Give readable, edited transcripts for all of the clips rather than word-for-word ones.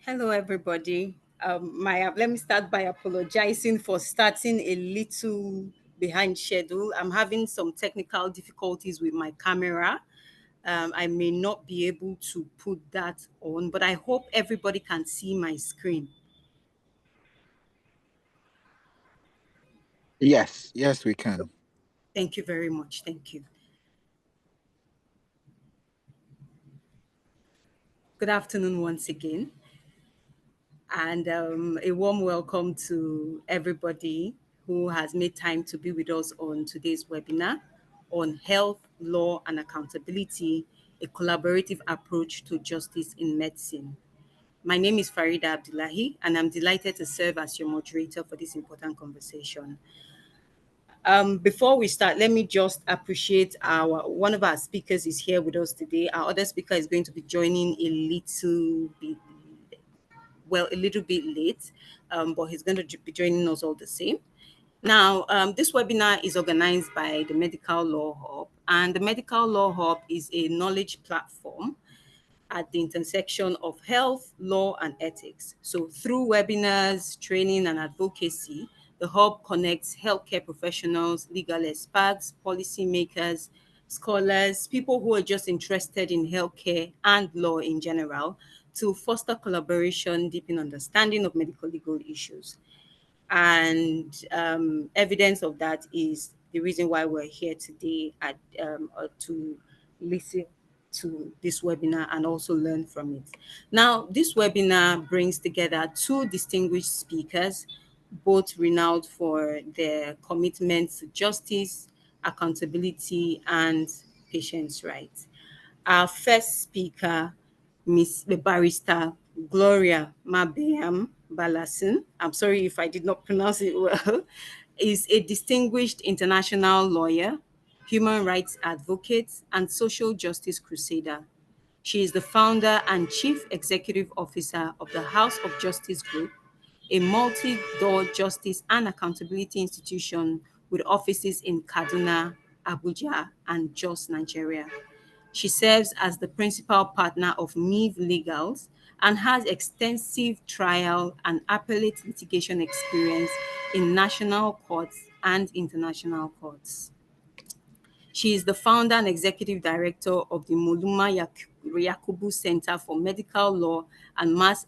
Hello, everybody. Let me start by apologizing for starting a little behind schedule. I'm having some technical difficulties with my camera. I may not be able to put that on, but I hope everybody can see my screen. Yes, yes, we can. Thank you very much. Thank you. Good afternoon once again, and a warm welcome to everybody who has made time to be with us on today's webinar on health, law, and accountability, a collaborative approach to justice in medicine. My name is Farida Abdullahi, and I'm delighted to serve as your moderator for this important conversation. Before we start, let me just appreciate our one of our speakers is here with us today. Our other speaker is going to be joining a little bit late, but he's going to be joining us all the same. Now, this webinar is organized by the Medical Law Hub, and the Medical Law Hub is a knowledge platform at the intersection of health, law, and ethics. So, through webinars, training, and advocacy, the Hub connects healthcare professionals, legal experts, policymakers, scholars, people who are just interested in healthcare and law in general to foster collaboration, deepen understanding of medical legal issues. And evidence of that is the reason why we're here today to listen to this webinar and also learn from it. Now, this webinar brings together two distinguished speakers, both renowned for their commitment to justice, accountability, and patients' rights. Our first speaker, Miss the Barrister Gloria Mabeam Balasin, I'm sorry if I did not pronounce it well, is a distinguished international lawyer, human rights advocate, and social justice crusader. She is the founder and chief executive officer of the House of Justice Group, a multi-door justice and accountability institution with offices in Kaduna, Abuja, and Jos, Nigeria. She serves as the principal partner of Meave Legals and has extensive trial and appellate litigation experience in national courts and international courts. She is the founder and executive director of the Yakubu Center for Medical Law and Mass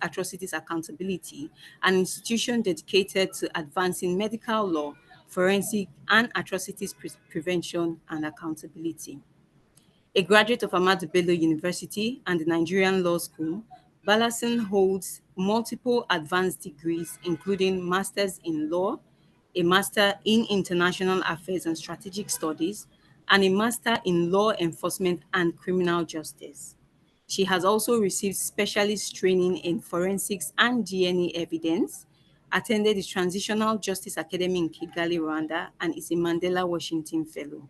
Atrocities Accountability, an institution dedicated to advancing medical law, forensic, and atrocities prevention and accountability. A graduate of Ahmadu Bello University and the Nigerian Law School, Balasin holds multiple advanced degrees, including Masters in Law, a Master in International Affairs and Strategic Studies, and a Master in Law Enforcement and Criminal Justice. She has also received specialist training in forensics and DNA evidence, attended the Transitional Justice Academy in Kigali, Rwanda, and is a Mandela Washington Fellow.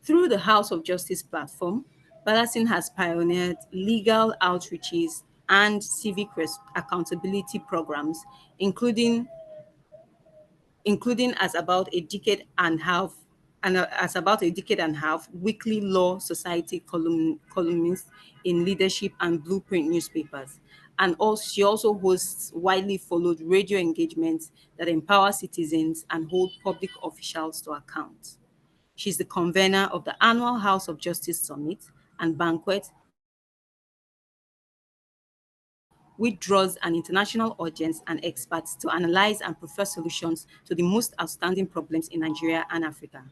Through the House of Justice platform, Balasin has pioneered legal outreaches and civic accountability programs, including as about a decade and half as about a decade and a half weekly law society columnist in leadership and blueprint newspapers. And also, she also hosts widely followed radio engagements that empower citizens and hold public officials to account. She's the convener of the annual House of Justice Summit and Banquet, which draws an international audience and experts to analyze and prefer solutions to the most outstanding problems in Nigeria and Africa.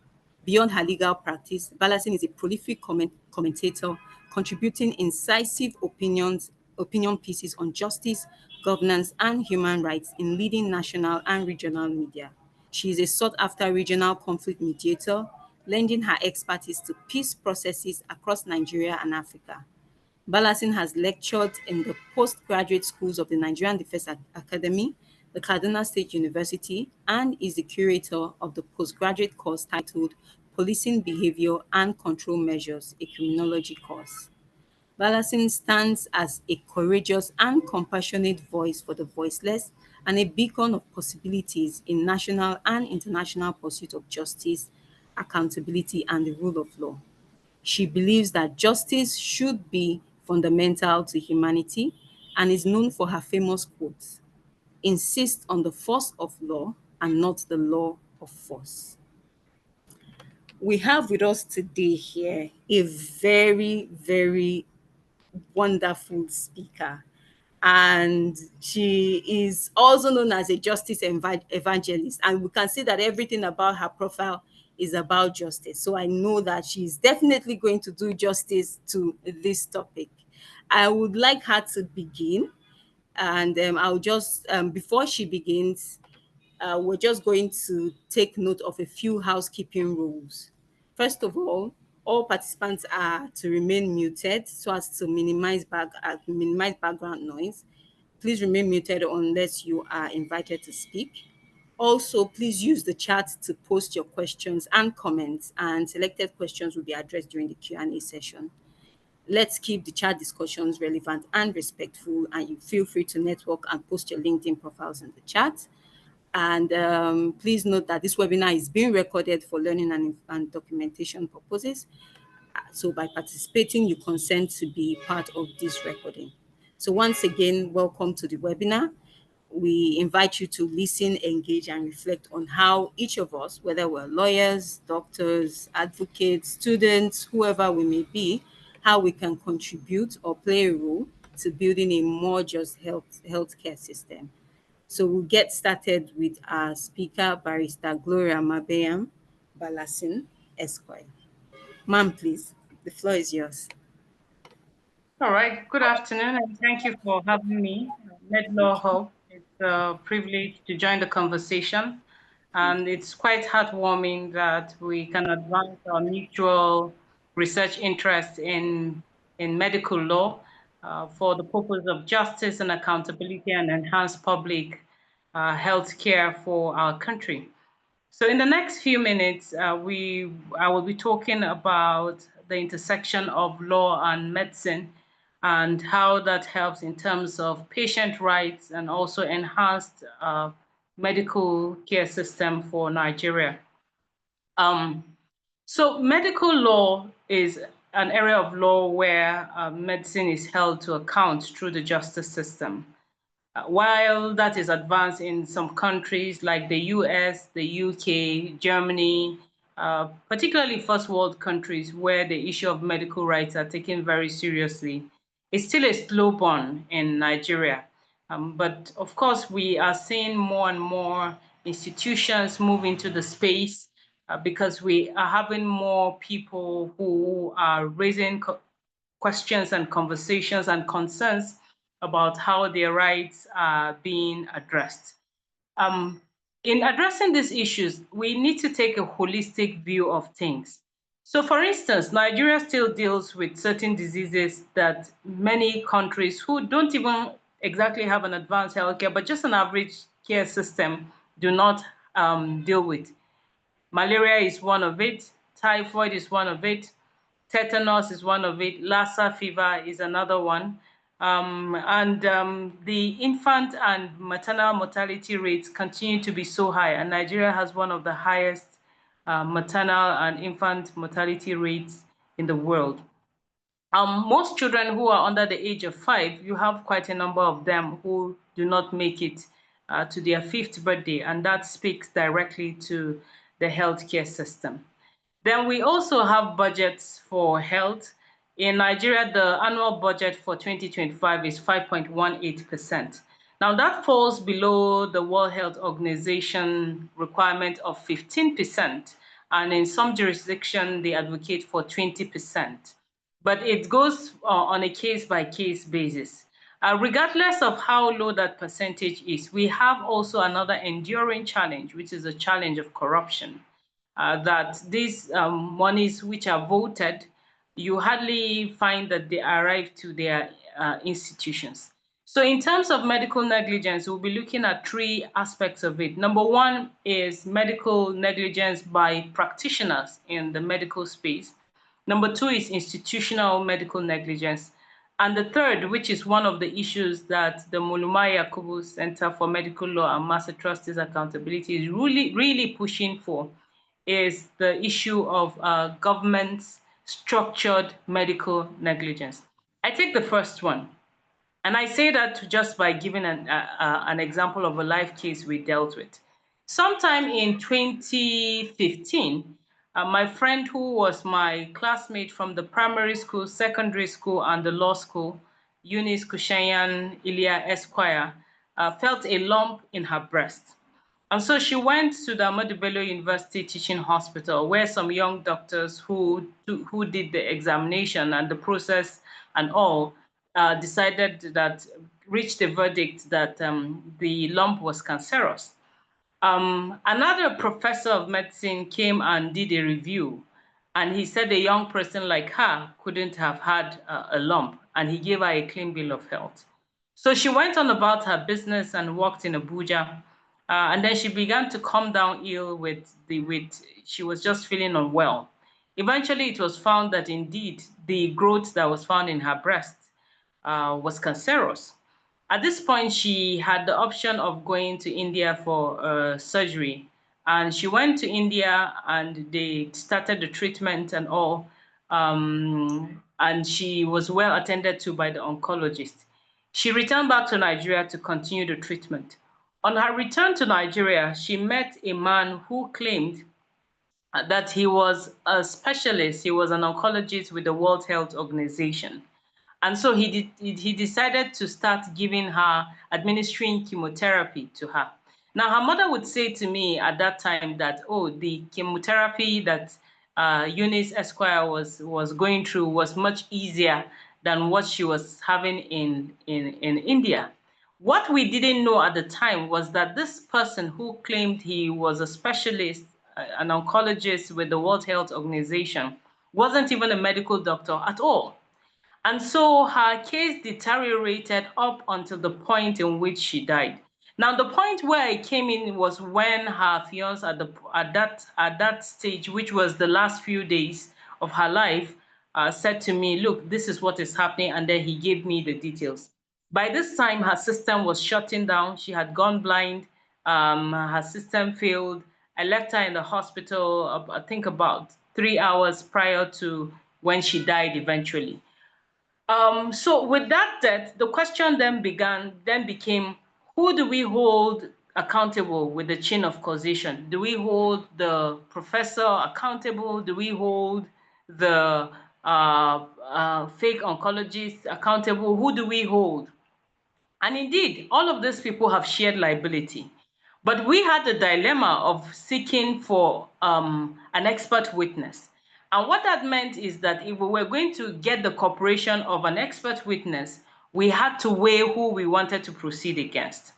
Beyond her legal practice, Balasin is a prolific commentator, contributing incisive opinion pieces on justice, governance, and human rights in leading national and regional media. She is a sought-after regional conflict mediator, lending her expertise to peace processes across Nigeria and Africa. Balasin has lectured in the postgraduate schools of the Nigerian Defense Academy, the Kaduna State University, and is the curator of the postgraduate course titled Policing Behavior and Control Measures, a Criminology course. Balasin stands as a courageous and compassionate voice for the voiceless and a beacon of possibilities in national and international pursuit of justice, accountability, and the rule of law. She believes that justice should be fundamental to humanity and is known for her famous quote, insist on the force of law and not the law of force. We have with us today here a very, very wonderful speaker. And she is also known as a justice evangelist. And we can see that everything about her profile is about justice. So I know that she's definitely going to do justice to this topic. I would like her to begin. And I'll just, before she begins, we're just going to take note of a few housekeeping rules. First of all participants are to remain muted so as to minimize background noise. Please remain muted unless you are invited to speak. Also, please use the chat to post your questions and comments, and selected questions will be addressed during the Q&A session. Let's keep the chat discussions relevant and respectful, and you feel free to network and post your LinkedIn profiles in the chat. And please note that this webinar is being recorded for learning and documentation purposes. So by participating, you consent to be part of this recording. So once again, welcome to the webinar. We invite you to listen, engage, and reflect on how each of us, whether we're lawyers, doctors, advocates, students, whoever we may be, how we can contribute or play a role to building a more just healthcare system. So we'll get started with our speaker, Barrister Gloria Mabeyam Balasin, Esquire. Ma'am, please, the floor is yours. All right. Good afternoon, and thank you for having me. MedLaw Hub. It's a privilege to join the conversation, and it's quite heartwarming that we can advance our mutual research interest in medical law for the purpose of justice and accountability and enhanced public health care for our country. So in the next few minutes, I will be talking about the intersection of law and medicine and how that helps in terms of patient rights and also enhanced medical care system for Nigeria. Um, so medical law is an area of law where medicine is held to account through the justice system. While that is advanced in some countries like the US, the UK, Germany, particularly first world countries where the issue of medical rights are taken very seriously, it's still a slow burn in Nigeria. But of course, we are seeing more and more institutions move into the space because we are having more people who are raising questions and conversations and concerns about how their rights are being addressed. Um, in addressing these issues, we need to take a holistic view of things. So for instance, Nigeria still deals with certain diseases that many countries who don't even exactly have an advanced healthcare, but just an average care system do not deal with. Malaria is one of it, typhoid is one of it, tetanus is one of it, Lassa fever is another one. The infant and maternal mortality rates continue to be so high, and Nigeria has one of the highest maternal and infant mortality rates in the world. Most children who are under the age of 5, you have quite a number of them who do not make it to their 5th birthday, and that speaks directly to the healthcare system. Then we also have budgets for health. In Nigeria, the annual budget for 2025 is 5.18%. Now, that falls below the World Health Organization requirement of 15%, and in some jurisdictions, they advocate for 20%. But it goes on a case-by-case basis. Regardless of how low that percentage is, we have also another enduring challenge, which is a challenge of corruption. That these monies which are voted, you hardly find that they arrive to their institutions. So in terms of medical negligence, we'll be looking at three aspects of it. Number one is medical negligence by practitioners in the medical space. Number two is institutional medical negligence. And the third, which is one of the issues that the Mulumai Yakubu Center for Medical Law and Master Trustees Accountability is really pushing for, is the issue of government's structured medical negligence. I take the first one. And I say that just by giving an example of a life case we dealt with. Sometime in 2015, my friend who was my classmate from the primary school, secondary school, and the law school, Eunice Kushayan Ilya Esquire, felt a lump in her breast. And so she went to the Ahmadu Bello University Teaching Hospital, where some young doctors who did the examination and the process and all decided that, reached a verdict that the lump was cancerous. Another professor of medicine came and did a review, and he said a young person like her couldn't have had a lump, and he gave her a clean bill of health. So she went on about her business and worked in Abuja, and then she began to come down ill she was just feeling unwell. Eventually, it was found that indeed the growth that was found in her breast was cancerous. At this point, she had the option of going to India for surgery. And she went to India and they started the treatment and all. And she was well attended to by the oncologist. She returned back to Nigeria to continue the treatment. On her return to Nigeria, she met a man who claimed that he was a specialist. He was an oncologist with the World Health Organization. And so he decided to start giving her, administering chemotherapy to her. Now, her mother would say to me at that time that, oh, the chemotherapy that Eunice Esquire was going through was much easier than what she was having in India. What we didn't know at the time was that this person who claimed he was a specialist, an oncologist with the World Health Organization, wasn't even a medical doctor at all. And so her case deteriorated up until the point in which she died. Now, the point where I came in was when her fiance at that stage, which was the last few days of her life, said to me, "Look, this is what is happening," and then he gave me the details. By this time, her system was shutting down. She had gone blind. Her system failed. I left her in the hospital, I think about 3 hours prior to when she died eventually. So with that death, the question then became, who do we hold accountable with the chain of causation? Do we hold the professor accountable? Do we hold the fake oncologist accountable? Who do we hold? And indeed, all of these people have shared liability. But we had the dilemma of seeking for an expert witness. And what that meant is that if we were going to get the cooperation of an expert witness, we had to weigh who we wanted to proceed against.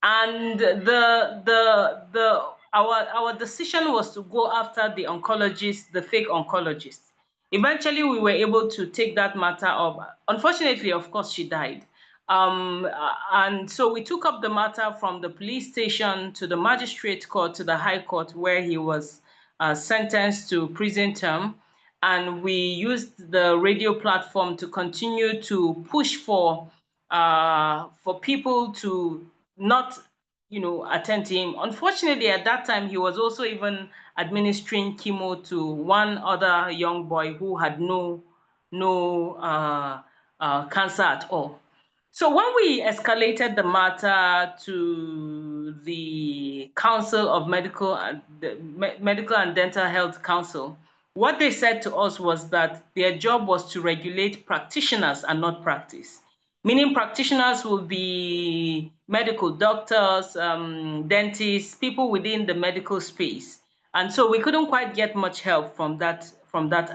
And our decision was to go after the oncologist, the fake oncologist. Eventually, we were able to take that matter up. Unfortunately, of course, she died. And so we took up the matter from the police station to the magistrate court to the high court, where he was sentenced to prison term. And we used the radio platform to continue to push for people to not, attend to him. Unfortunately, at that time, he was also even administering chemo to one other young boy who had no cancer at all. So when we escalated the matter to the Council of Medical and Dental Health Council, what they said to us was that their job was to regulate practitioners and not practice. Meaning practitioners will be medical doctors, dentists, people within the medical space. And so we couldn't quite get much help from that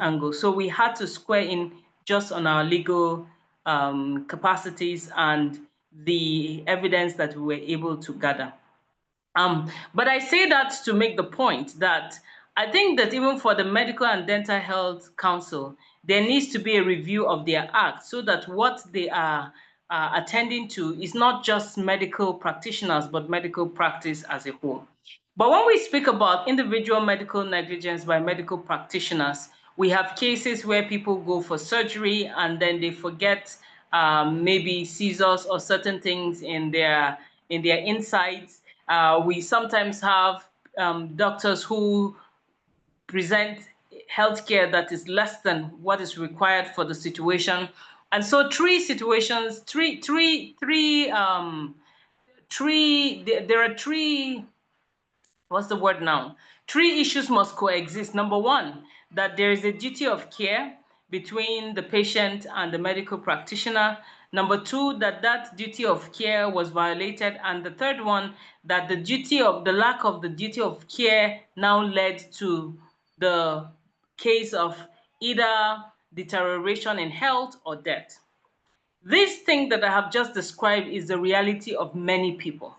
angle. So we had to square in just on our legal capacities and the evidence that we were able to gather. But I say that to make the point that I think that even for the Medical and Dental Health Council, there needs to be a review of their act so that what they are attending to is not just medical practitioners, but medical practice as a whole. But when we speak about individual medical negligence by medical practitioners, we have cases where people go for surgery and then they forget maybe scissors or certain things in their insides. We sometimes have doctors who present healthcare that is less than what is required for the situation. And so three situations, there are three, what's the word now? Three issues must coexist. Number one, that there is a duty of care between the patient and the medical practitioner. Number two, that that duty of care was violated. And the third one, that the lack of the duty of care now led to the case of either deterioration in health or death. This thing that I have just described is the reality of many people.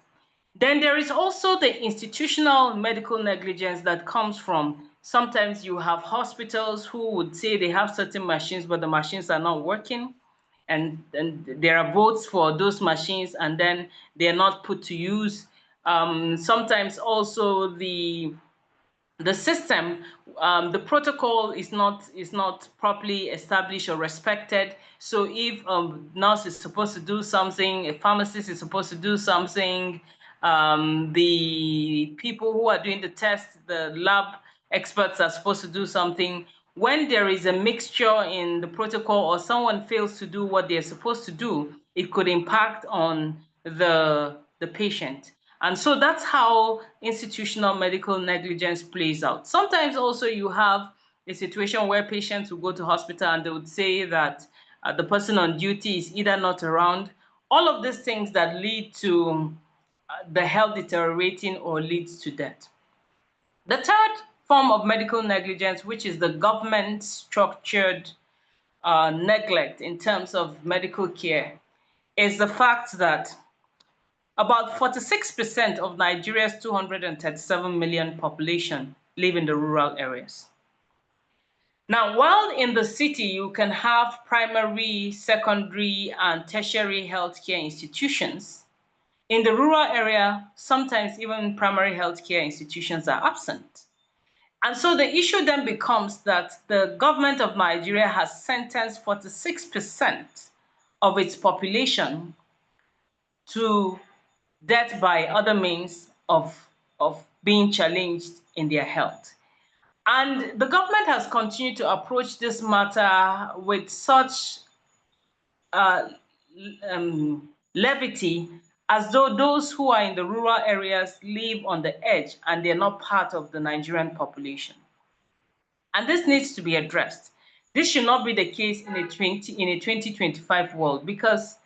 Then there is also the institutional medical negligence that comes from sometimes you have hospitals who would say they have certain machines, but the machines are not working. And there are votes for those machines, and then they're not put to use. Sometimes also the system, the protocol is not properly established or respected. So if nurse is supposed to do something, a pharmacist is supposed to do something, the people who are doing the test, the lab experts are supposed to do something. When there is a mixture in the protocol or someone fails to do what they're supposed to do, it could impact on the patient. And so that's how institutional medical negligence plays out. Sometimes also you have a situation where patients will go to hospital and they would say that the person on duty is either not around. All of these things that lead to the health deteriorating or leads to death. The third form of medical negligence, which is the government structured neglect in terms of medical care, is the fact that about 46% of Nigeria's 237 million population live in the rural areas. Now, while in the city you can have primary, secondary, and tertiary healthcare institutions, in the rural area, sometimes even primary healthcare institutions are absent. And so the issue then becomes that the government of Nigeria has sentenced 46% of its population to death by other means of being challenged in their health. And the government has continued to approach this matter with such uh, levity as though those who are in the rural areas live on the edge and they're not part of the Nigerian population. And this needs to be addressed. This should not be the case in a 2025 world, because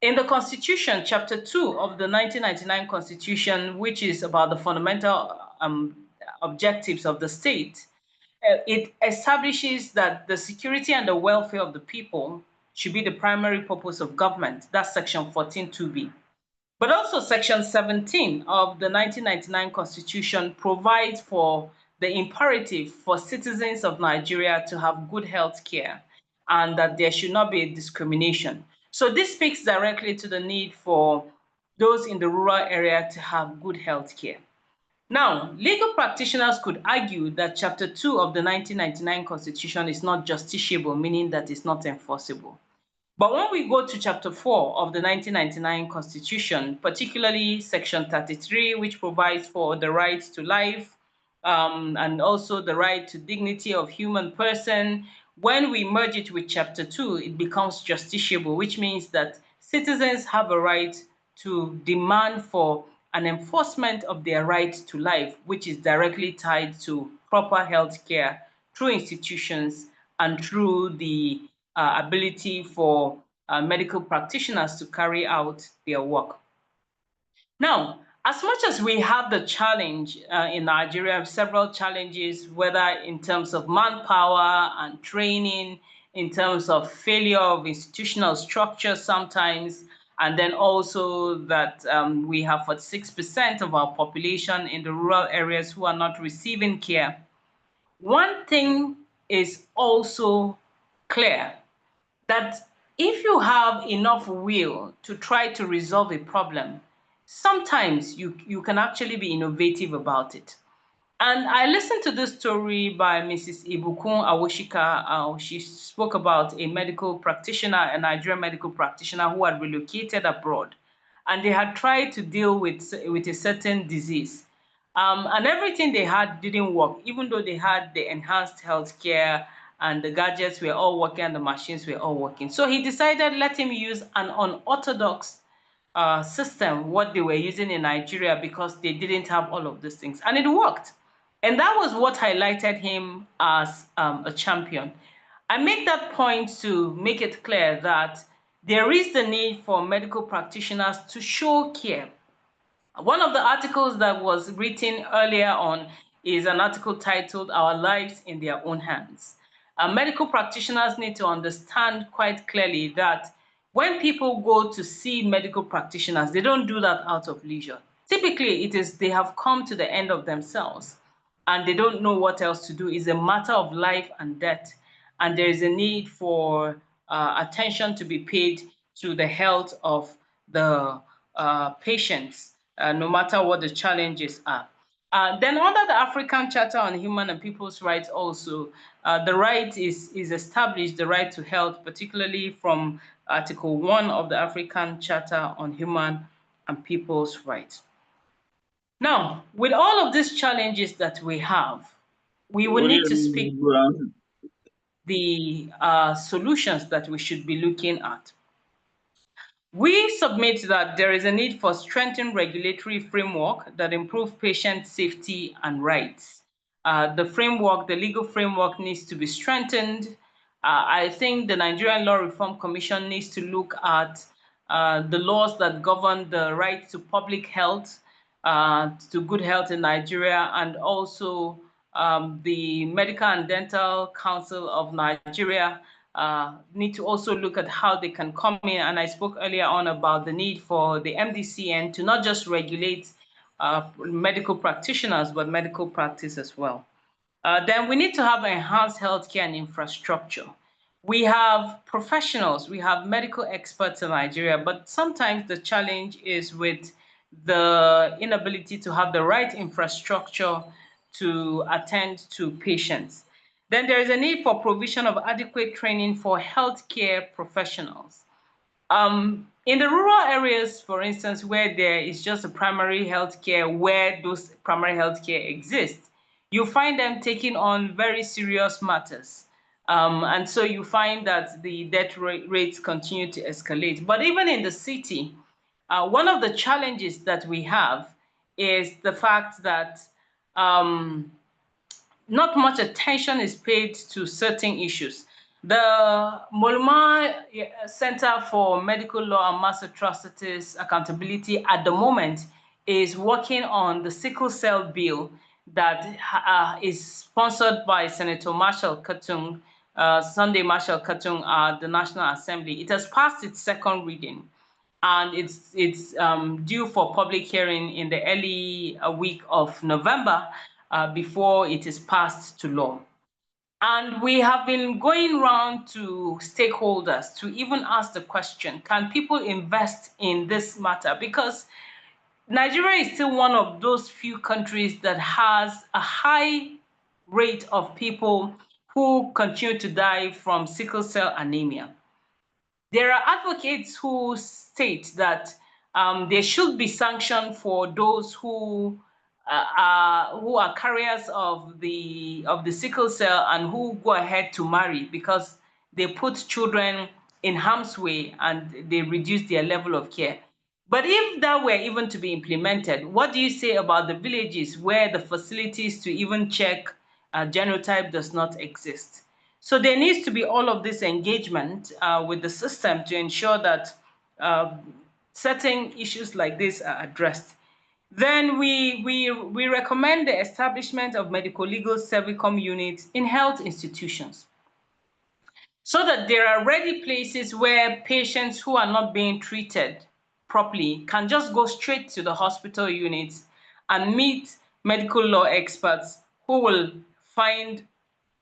in the Constitution, Chapter 2 of the 1999 Constitution, which is about the fundamental objectives of the state, it establishes that the security and the welfare of the people should be the primary purpose of government. That's Section 14(2)(b). But also Section 17 of the 1999 Constitution provides for the imperative for citizens of Nigeria to have good health care and that there should not be a discrimination. So this speaks directly to the need for those in the rural area to have good health care. Now, legal practitioners could argue that Chapter 2 of the 1999 Constitution is not justiciable, meaning that it's not enforceable. But when we go to Chapter 4 of the 1999 Constitution, particularly Section 33, which provides for the right to life, and also the right to dignity of human person, when we merge it with Chapter 2, it becomes justiciable, which means that citizens have a right to demand for an enforcement of their right to life, which is directly tied to proper health care through institutions and through the ability for medical practitioners to carry out their work. Now, as much as we have the challenge in Nigeria, several challenges, whether in terms of manpower and training, in terms of failure of institutional structure sometimes, and then also that we have 46% of our population in the rural areas who are not receiving care. One thing is also clear, that if you have enough will to try to resolve a problem, sometimes you can actually be innovative about it. And I listened to this story by Mrs. Ibukun Awoshika. She spoke about a medical practitioner, a Nigerian medical practitioner who had relocated abroad. And they had tried to deal with a certain disease. And everything they had didn't work, even though they had the enhanced healthcare and the gadgets were all working and the machines were all working. So he decided let him use an unorthodox system, what they were using in Nigeria, because they didn't have all of these things. And it worked. And that was what highlighted him as a champion. I make that point to make it clear that there is the need for medical practitioners to show care. One of the articles that was written earlier on is an article titled Our Lives in Their Own Hands. Medical practitioners need to understand quite clearly that when people go to see medical practitioners, they don't do that out of leisure. Typically, it is they have come to the end of themselves and they don't know what else to do. It's a matter of life and death, and there is a need for attention to be paid to the health of the patients, no matter what the challenges are. Then under the African Charter on Human and People's Rights also, the right is established, the right to health, particularly from Article 1 of the African Charter on Human and People's Rights. Now, with all of these challenges that we have, we will need to speak the solutions that we should be looking at. We submit that there is a need for strengthened regulatory framework that improve patient safety and rights. The legal framework needs to be strengthened. I think the Nigerian Law Reform Commission needs to look at the laws that govern the right to public health, to good health in Nigeria, and also the Medical and Dental Council of Nigeria need to also look at how they can come in. And I spoke earlier on about the need for the MDCN to not just regulate medical practitioners, but medical practice as well. Then we need to have enhanced healthcare and infrastructure. We have professionals, we have medical experts in Nigeria, but sometimes the challenge is with the inability to have the right infrastructure to attend to patients. Then there is a need for provision of adequate training for healthcare professionals. In the rural areas, for instance, where there is just a primary healthcare, where those primary healthcare exist, you find them taking on very serious matters. And so you find that the death rates continue to escalate. But even in the city, one of the challenges that we have is the fact that um, not much attention is paid to certain issues. The Molma Center for Medical Law and Mass Atrocities Accountability at the moment is working on the sickle cell bill that is sponsored by Senator Marshall Katung, Sunday Marshall Katung at the National Assembly. It has passed its second reading, and it's due for public hearing in the early week of November before it is passed to law. And we have been going around to stakeholders to even ask the question, can people invest in this matter? Because Nigeria is still one of those few countries that has a high rate of people who continue to die from sickle cell anemia. There are advocates who state that there should be sanction for those who are carriers of the sickle cell and who go ahead to marry because they put children in harm's way and they reduce their level of care. But if that were even to be implemented, what do you say about the villages where the facilities to even check genotype does not exist. So there needs to be all of this engagement with the system to ensure that uh, certain issues like this are addressed. Then we recommend the establishment of medical legal servicom units in health institutions so that there are ready places where patients who are not being treated properly can just go straight to the hospital units and meet medical law experts who will find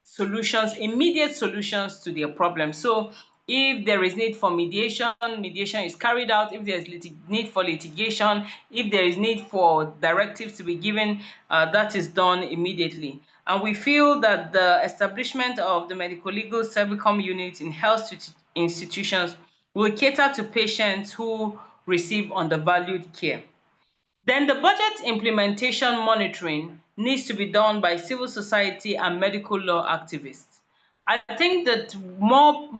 solutions, immediate solutions to their problems. So if there is need for mediation, mediation is carried out. If there is need for litigation, if there is need for directives to be given, that is done immediately. And we feel that the establishment of the medical legal servicom unit in health institutions will cater to patients who receive undervalued care. Then the budget implementation monitoring needs to be done by civil society and medical law activists. I think that more people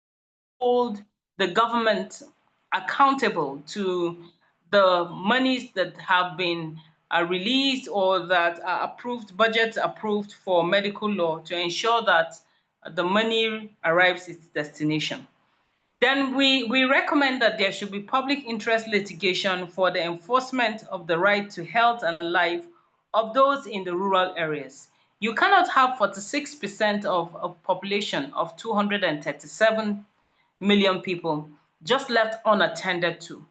should hold the government accountable to the monies that have been released or that are approved, budgets approved for medical law to ensure that the money arrives its destination. Then we recommend that there should be public interest litigation for the enforcement of the right to health and life of those in the rural areas. You cannot have 46% of population of 237 million people just left unattended to.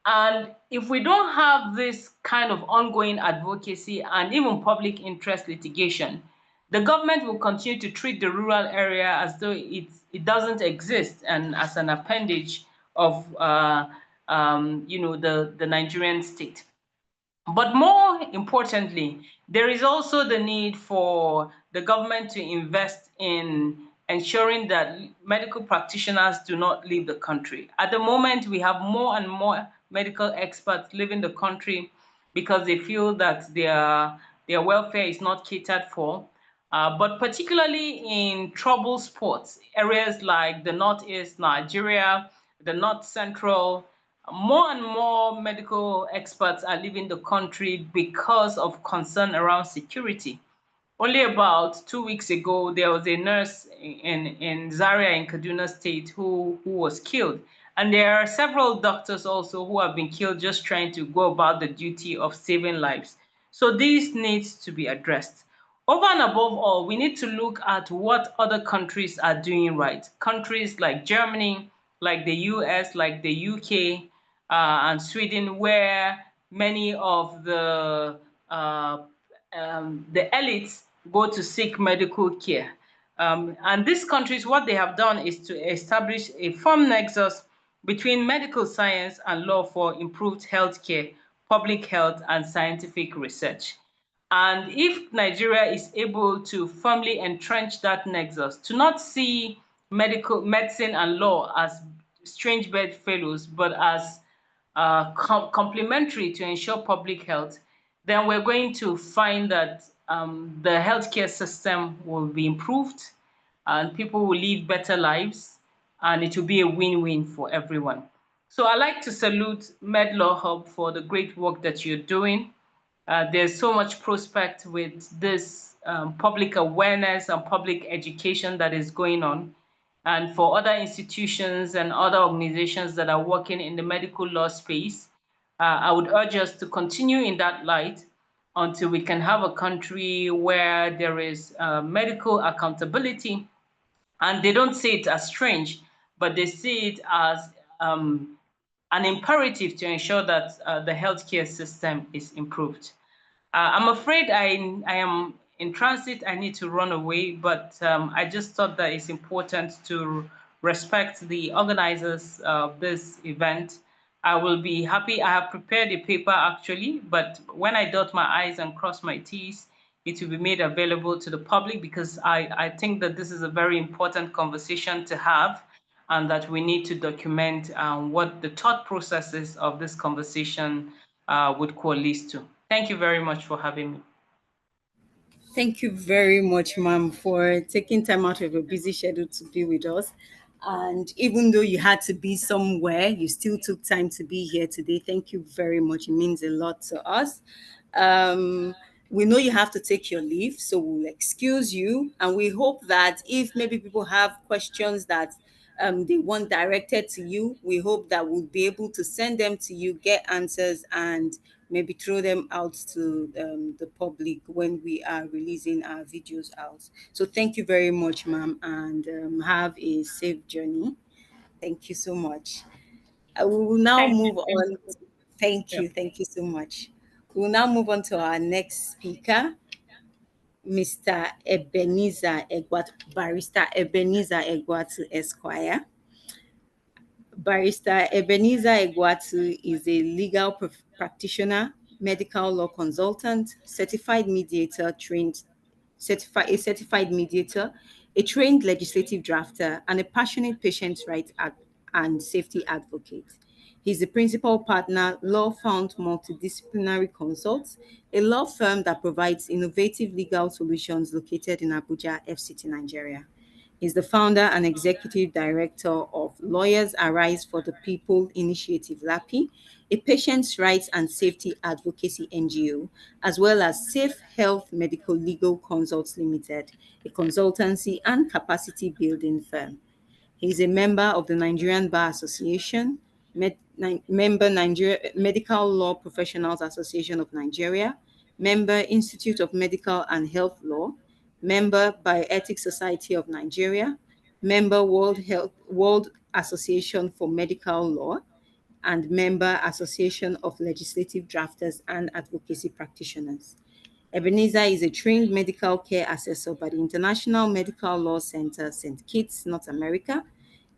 And if we don't have this kind of ongoing advocacy and even public interest litigation, the government will continue to treat the rural area as though it doesn't exist and as an appendage of the Nigerian state. But more importantly, there is also the need for the government to invest in ensuring that medical practitioners do not leave the country. At the moment, we have more and more medical experts leaving the country because they feel that their welfare is not catered for. But particularly in trouble spots, areas like the Northeast Nigeria, the North Central, more and more medical experts are leaving the country because of concern around security. Only about 2 weeks ago, there was a nurse in Zaria in Kaduna State who was killed. And there are several doctors also who have been killed just trying to go about the duty of saving lives. So this needs to be addressed. Over and above all, we need to look at what other countries are doing right. Countries like Germany, like the US, like the UK, and Sweden, where many of uh, the elites go to seek medical care. And these countries, what they have done is to establish a firm nexus between medical science and law for improved healthcare, public health, and scientific research. And if Nigeria is able to firmly entrench that nexus, to not see medicine and law as strange bedfellows, but as complementary to ensure public health, then we're going to find that the healthcare system will be improved and people will live better lives and it will be a win-win for everyone. So I'd like to salute MedLaw Hub for the great work that you're doing. There's so much prospect with this public awareness and public education that is going on. And for other institutions and other organizations that are working in the medical law space, I would urge us to continue in that light until we can have a country where there is medical accountability and they don't see it as strange, but they see it as an imperative to ensure that the healthcare system is improved. I'm afraid I am in transit. I need to run away, but I just thought that it's important to respect the organizers of this event. I will be happy. I have prepared a paper actually, but when I dot my I's and cross my T's, it will be made available to the public because I think that this is a very important conversation to have and that we need to document what the thought processes of this conversation would coalesce to. Thank you very much for having me. Thank you very much, ma'am, for taking time out of your busy schedule to be with us. And even though you had to be somewhere, you still took time to be here today. Thank you very much. It means a lot to us. Um, We know you have to take your leave, so we'll excuse you. And we hope that if maybe people have questions that they want directed to you, we hope that we'll be able to send them to you, get answers, and maybe throw them out to the public when we are releasing our videos out. So thank you very much, ma'am, and have a safe journey. Thank you so much. We will now Thank you. move Thank on. you. Thank Yeah. you. Thank you so much. We'll now move on to our next speaker, Mr. Ebenezer Egwat, Barrister Ebenezer Egwatu Esquire. Barrister Ebenezer Egwatu is a legal practitioner, medical law consultant, a certified mediator, a trained legislative drafter, and a passionate patients' rights and safety advocate. He's the principal partner, Law Found Multidisciplinary Consults, a law firm that provides innovative legal solutions located in Abuja, FCT, Nigeria. He's the founder and executive director of Lawyers Arise for the People Initiative LAPI, a patients' rights and safety advocacy NGO, as well as Safe Health Medical Legal Consults Limited, a consultancy and capacity building firm. He is a member of the Nigerian Bar Association, member Nigeria Medical Law Professionals Association of Nigeria, member Institute of Medical and Health Law, member Bioethics Society of Nigeria, member World Association for Medical Law, and member Association of Legislative Drafters and Advocacy Practitioners. Ebenezer is a trained medical care assessor by the International Medical Law Center, St. Kitts, North America.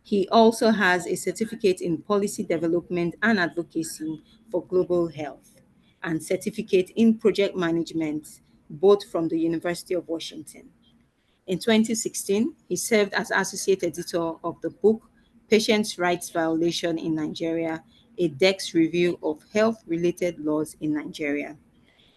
He also has a certificate in policy development and advocacy for global health and certificate in project management, both from the University of Washington. In 2016, he served as associate editor of the book Patients' Rights Violation in Nigeria, a Dex review of health-related laws in Nigeria.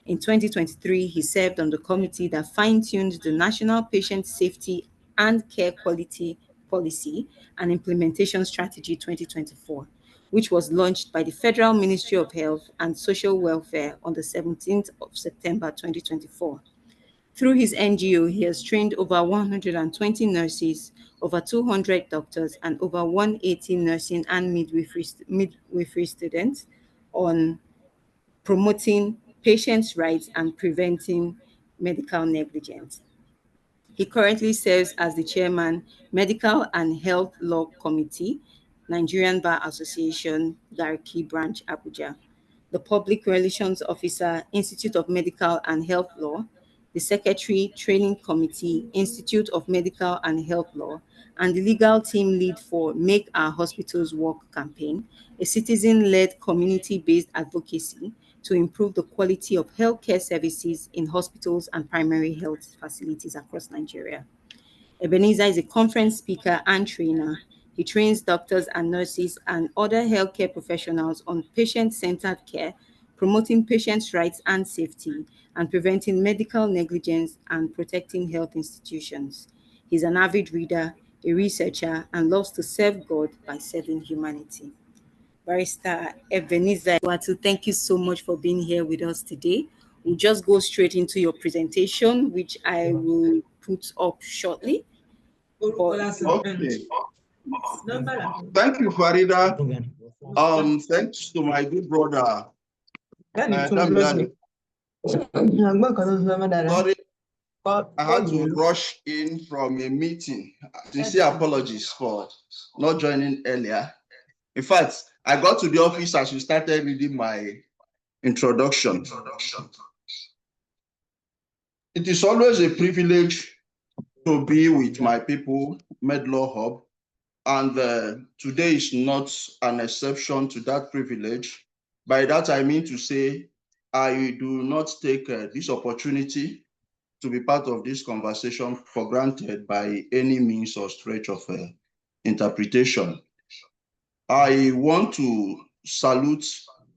In 2023, he served on the committee that fine-tuned the National Patient Safety and Care Quality Policy and Implementation Strategy 2024, which was launched by the Federal Ministry of Health and Social Welfare on the 17th of September 2024. Through his NGO, he has trained over 120 nurses, over 200 doctors, and over 180 nursing and midwifery students on promoting patients' rights and preventing medical negligence. He currently serves as the chairman, Medical and Health Law Committee, Nigerian Bar Association, Garki Branch, Abuja, the Public Relations Officer, Institute of Medical and Health Law, the Secretary, Training Committee, Institute of Medical and Health Law, and the legal team lead for Make Our Hospitals Work campaign, a citizen-led community-based advocacy to improve the quality of healthcare services in hospitals and primary health facilities across Nigeria. Ebenezer is a conference speaker and trainer. He trains doctors and nurses and other healthcare professionals on patient-centered care, promoting patients' rights and safety, and preventing medical negligence and protecting health institutions. He's an avid reader, a researcher, and loves to serve God by serving humanity. Barrister Ebenezer Watu, thank you so much for being here with us today. We'll just go straight into your presentation, which I will put up shortly. But Okay. Thank you, Farida. Thanks to my good brother. Damilare. Sorry, I had to rush in from a meeting. Sincere apologies for not joining earlier. In fact, I got to the office as we started reading my introduction. It is always a privilege to be with my people, MedLaw Hub, and today is not an exception to that privilege. By that, I mean to say, I do not take this opportunity to be part of this conversation for granted by any means or stretch of interpretation. I want to salute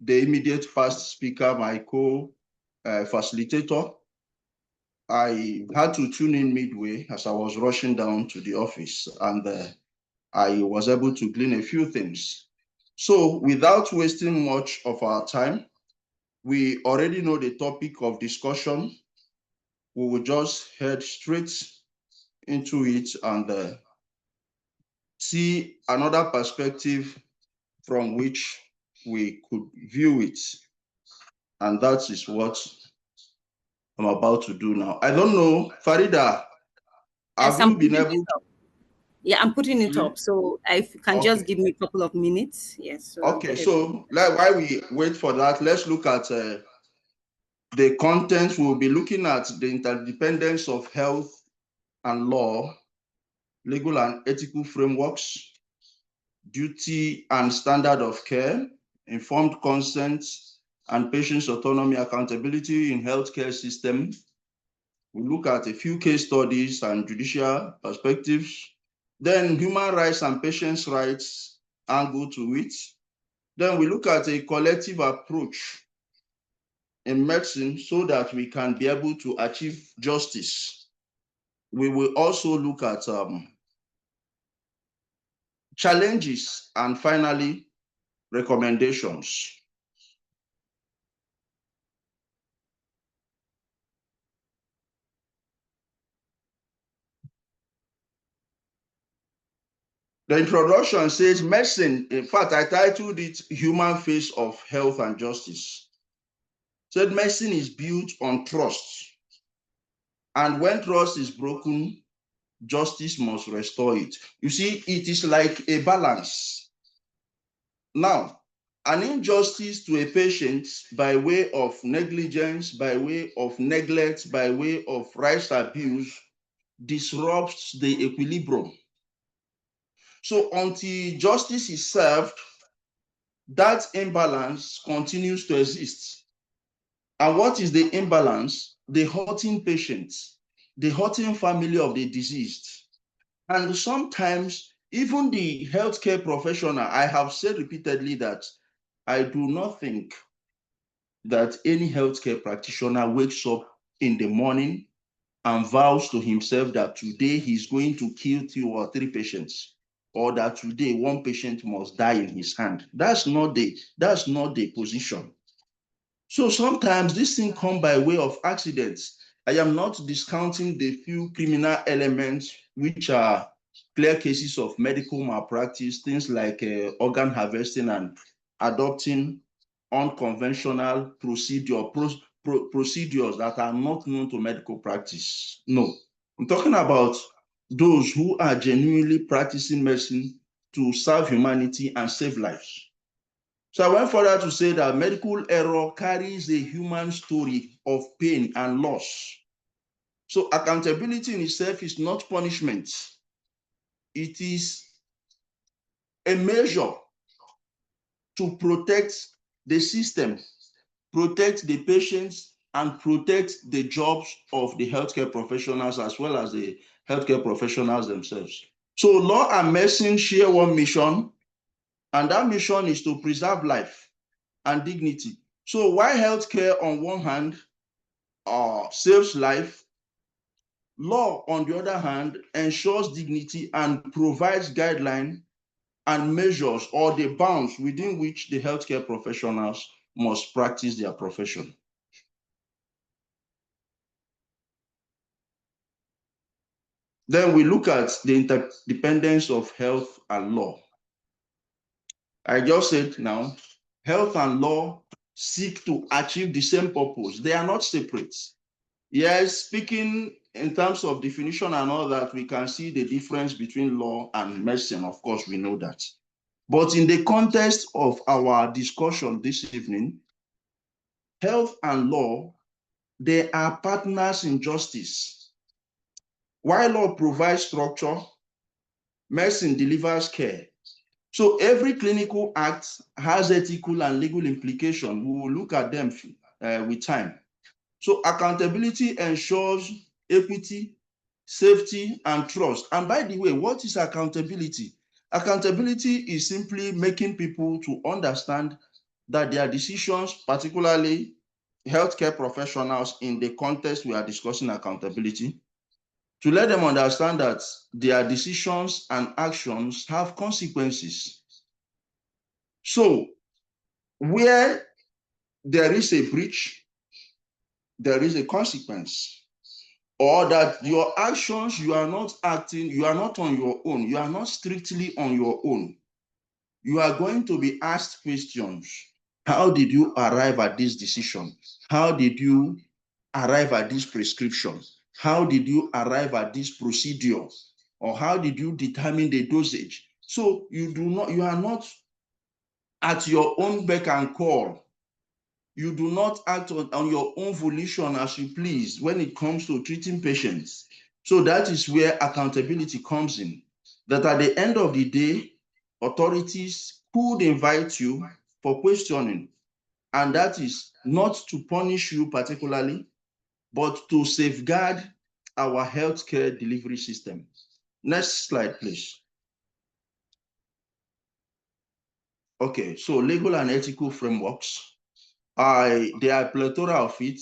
the immediate past speaker, my co-facilitator. I had to tune in midway as I was rushing down to the office, and I was able to glean a few things. So without wasting much of our time, we already know the topic of discussion, we will just head straight into it and see another perspective from which we could view it. And that is what I'm about to do now. I don't know, Farida, Yes, have I'm you been putting it able up. Yeah, I'm putting it to? up. So if you can just Okay. give me a couple of minutes. Yes, so I'll Okay, get everything. so while we wait for that, let's look at the content. We'll be looking at the interdependence of health and law, legal and ethical frameworks, duty and standard of care, informed consent, and patient's autonomy accountability in healthcare system. We look at a few case studies and judicial perspectives. Then human rights and patients' rights angle to it. Then we look at a collective approach in medicine so that we can be able to achieve justice. We will also look at challenges and finally recommendations. The introduction says medicine, in fact, I titled it Human Face of Health and Justice. Said medicine is built on trust. And when trust is broken, justice must restore it. You see, it is like a balance. Now, an injustice to a patient by way of negligence, by way of neglect, by way of rights abuse disrupts the equilibrium. So until justice is served, that imbalance continues to exist. And what is the imbalance? The hurting patient, the hurting family of the deceased. And sometimes even the healthcare professional, I have said repeatedly that I do not think that any healthcare practitioner wakes up in the morning and vows to himself that today he's going to kill 2 or 3 patients, or that today one patient must die in his hand. That's not the position. So sometimes this thing come by way of accidents. I am not discounting the few criminal elements which are clear cases of medical malpractice, things like organ harvesting and adopting unconventional procedures that are not known to medical practice. No, I'm talking about those who are genuinely practicing medicine to serve humanity and save lives. So I went further to say that medical error carries a human story of pain and loss. So accountability in itself is not punishment. It is a measure to protect the system, protect the patients, and protect the jobs of the healthcare professionals as well as the healthcare professionals themselves. So law and medicine share one mission, and that mission is to preserve life and dignity. So while healthcare on one hand saves life, law on the other hand ensures dignity and provides guidelines and measures or the bounds within which the healthcare professionals must practice their profession. Then we look at the interdependence of health and law. I just said now, health and law seek to achieve the same purpose. They are not separate. Yes, speaking in terms of definition and all that, we can see the difference between law and medicine. Of course, we know that. But in the context of our discussion this evening, health and law, they are partners in justice. While law provides structure, medicine delivers care. So every clinical act has ethical and legal implications. We will look at them with time. So accountability ensures equity, safety, and trust. And by the way, what is accountability? Accountability is simply making people to understand that their decisions, particularly healthcare professionals in the context we are discussing accountability, to let them understand that their decisions and actions have consequences. So where there is a breach, there is a consequence. or that your actions, you are not acting, you are not on your own, you are not strictly on your own. You are going to be asked questions. How did you arrive at this decision? How did you arrive at this prescription? How did you arrive at this procedure? Or how did you determine the dosage? So you are not at your own beck and call. You do not act on your own volition as you please when it comes to treating patients. So that is where accountability comes in. That at the end of the day, authorities could invite you for questioning. And that is not to punish you particularly, but to safeguard our healthcare delivery system. Next slide, please. Okay, so legal and ethical frameworks. There are a plethora of it.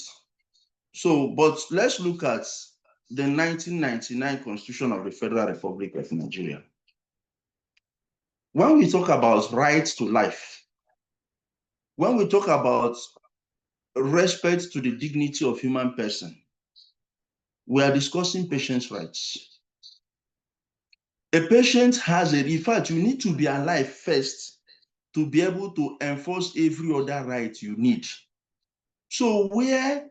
So, but let's look at the 1999 Constitution of the Federal Republic of Nigeria. When we talk about rights to life, when we talk about respect to the dignity of human person, we are discussing patients' rights. A patient has in fact, you need to be alive first to be able to enforce every other right you need. So where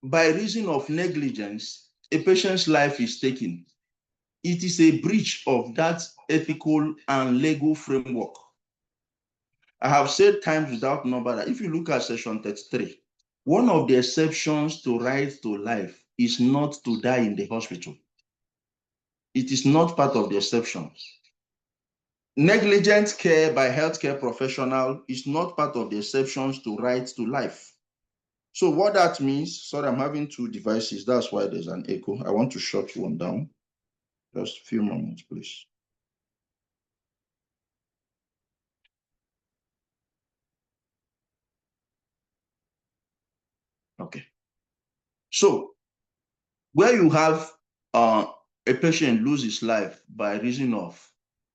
by reason of negligence, a patient's life is taken, it is a breach of that ethical and legal framework. I have said times without number that if you look at section 33, one of the exceptions to right to life is not to die in the hospital. It is not part of the exceptions. Negligent care by healthcare professional is not part of the exceptions to right to life. So what that means, sorry, I'm having two devices. That's why there's an echo. I want to shut one down. Just a few moments, please. Okay. So where you have a patient lose his life by reason of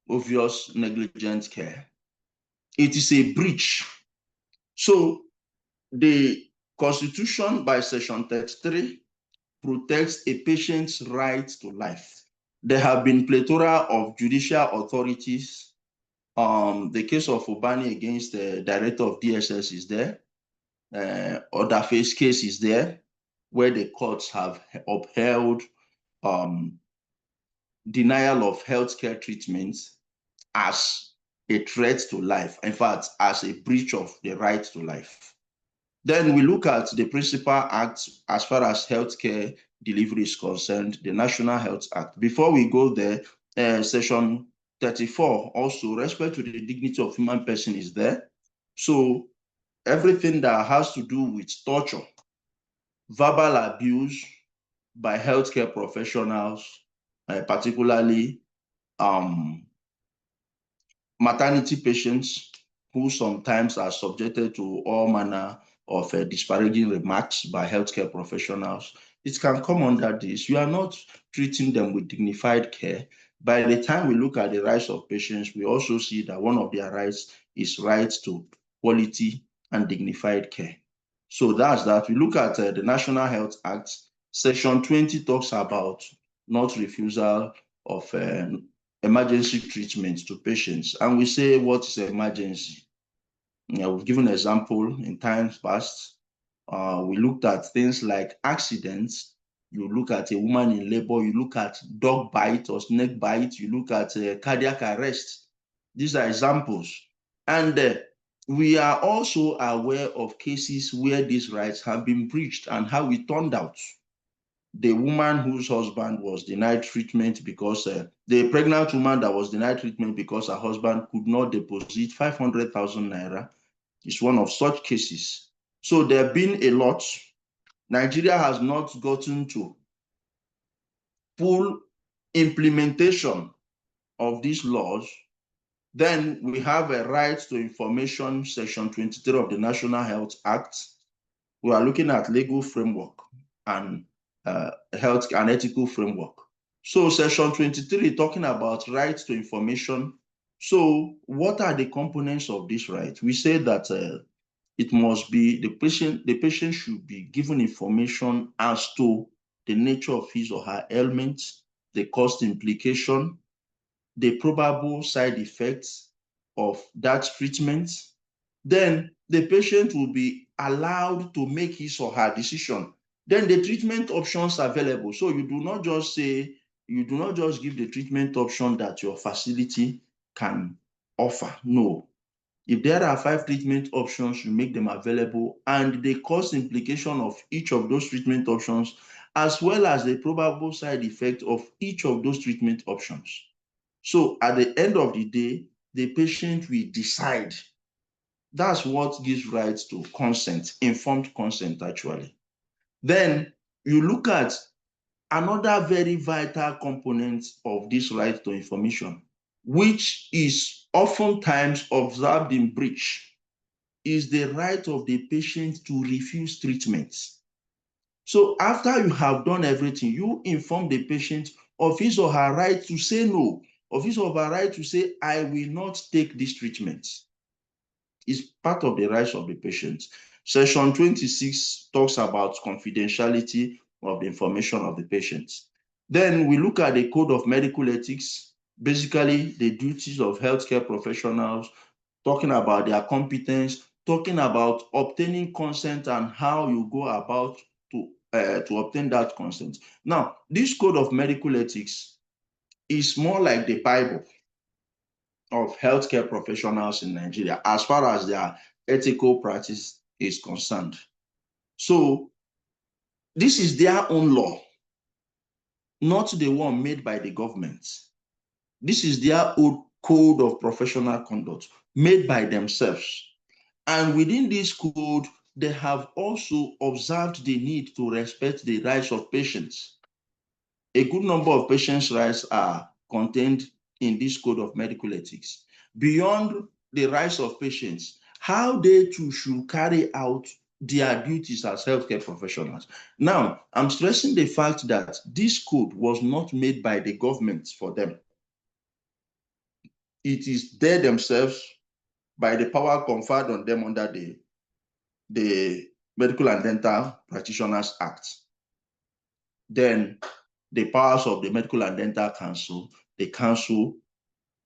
obvious negligent care, it is a breach. So the Constitution by section 33 protects a patient's right to life. There have been plethora of judicial authorities. The case of Obani against the director of DSS is there. Other face case is there, where the courts have upheld denial of healthcare treatment as a threat to life. In fact, as a breach of the right to life. Then we look at the principal act as far as healthcare delivery is concerned, the National Health Act. Before we go there, section 34, also respect to the dignity of human person is there. So everything that has to do with torture, verbal abuse by healthcare professionals, particularly maternity patients who sometimes are subjected to all manner of disparaging remarks by healthcare professionals, it can come under this. You are not treating them with dignified care. By the time we look at the rights of patients, we also see that one of their rights is rights to quality and dignified care. So that's that. We look at the National Health Act. Section 20 talks about not refusal of emergency treatment to patients. And we say, what is emergency? We've given an example in times past. We looked at things like accidents. You look at a woman in labor, you look at dog bite or snake bite, you look at cardiac arrest. These are examples. And we are also aware of cases where these rights have been breached and how it turned out. The woman whose husband was denied treatment because the pregnant woman that was denied treatment because her husband could not deposit 500,000 naira is one of such cases. So there have been a lot. Nigeria has not gotten to full implementation of these laws. Then we have a right to information, section 23 of the National Health Act. We are looking at legal framework and health and ethical framework. So section 23 talking about rights to information. So what are the components of this right? We say that It must be the patient should be given information as to the nature of his or her ailments, the cost implication, the probable side effects of that treatment. Then the patient will be allowed to make his or her decision. Then the treatment options available. So you do not just give the treatment option that your facility can offer. No. If there are 5 treatment options, you make them available, and the cost implication of each of those treatment options, as well as the probable side effect of each of those treatment options. So at the end of the day, the patient will decide. That's what gives rights to consent, informed consent, actually. Then you look at another very vital component of this right to information, which is oftentimes observed in breach, is the right of the patient to refuse treatment. So after you have done everything, you inform the patient of his or her right to say no, of his or her right to say, I will not take this treatment. It's part of the rights of the patient. Section 26 talks about confidentiality of the information of the patient. Then we look at the Code of Medical Ethics, basically the duties of healthcare professionals, talking about their competence, talking about obtaining consent and how you go about to obtain that consent. Now, this Code of Medical Ethics is more like the Bible of healthcare professionals in Nigeria as far as their ethical practice is concerned. So this is their own law, not the one made by the government. This is their own code of professional conduct made by themselves. And within this code, they have also observed the need to respect the rights of patients. A good number of patients' rights are contained in this code of medical ethics. Beyond the rights of patients, how they too should carry out their duties as healthcare professionals. Now, I'm stressing the fact that this code was not made by the government for them. It is they themselves, by the power conferred on them under the Medical and Dental Practitioners Act. Then the powers of the Medical and Dental Council, the council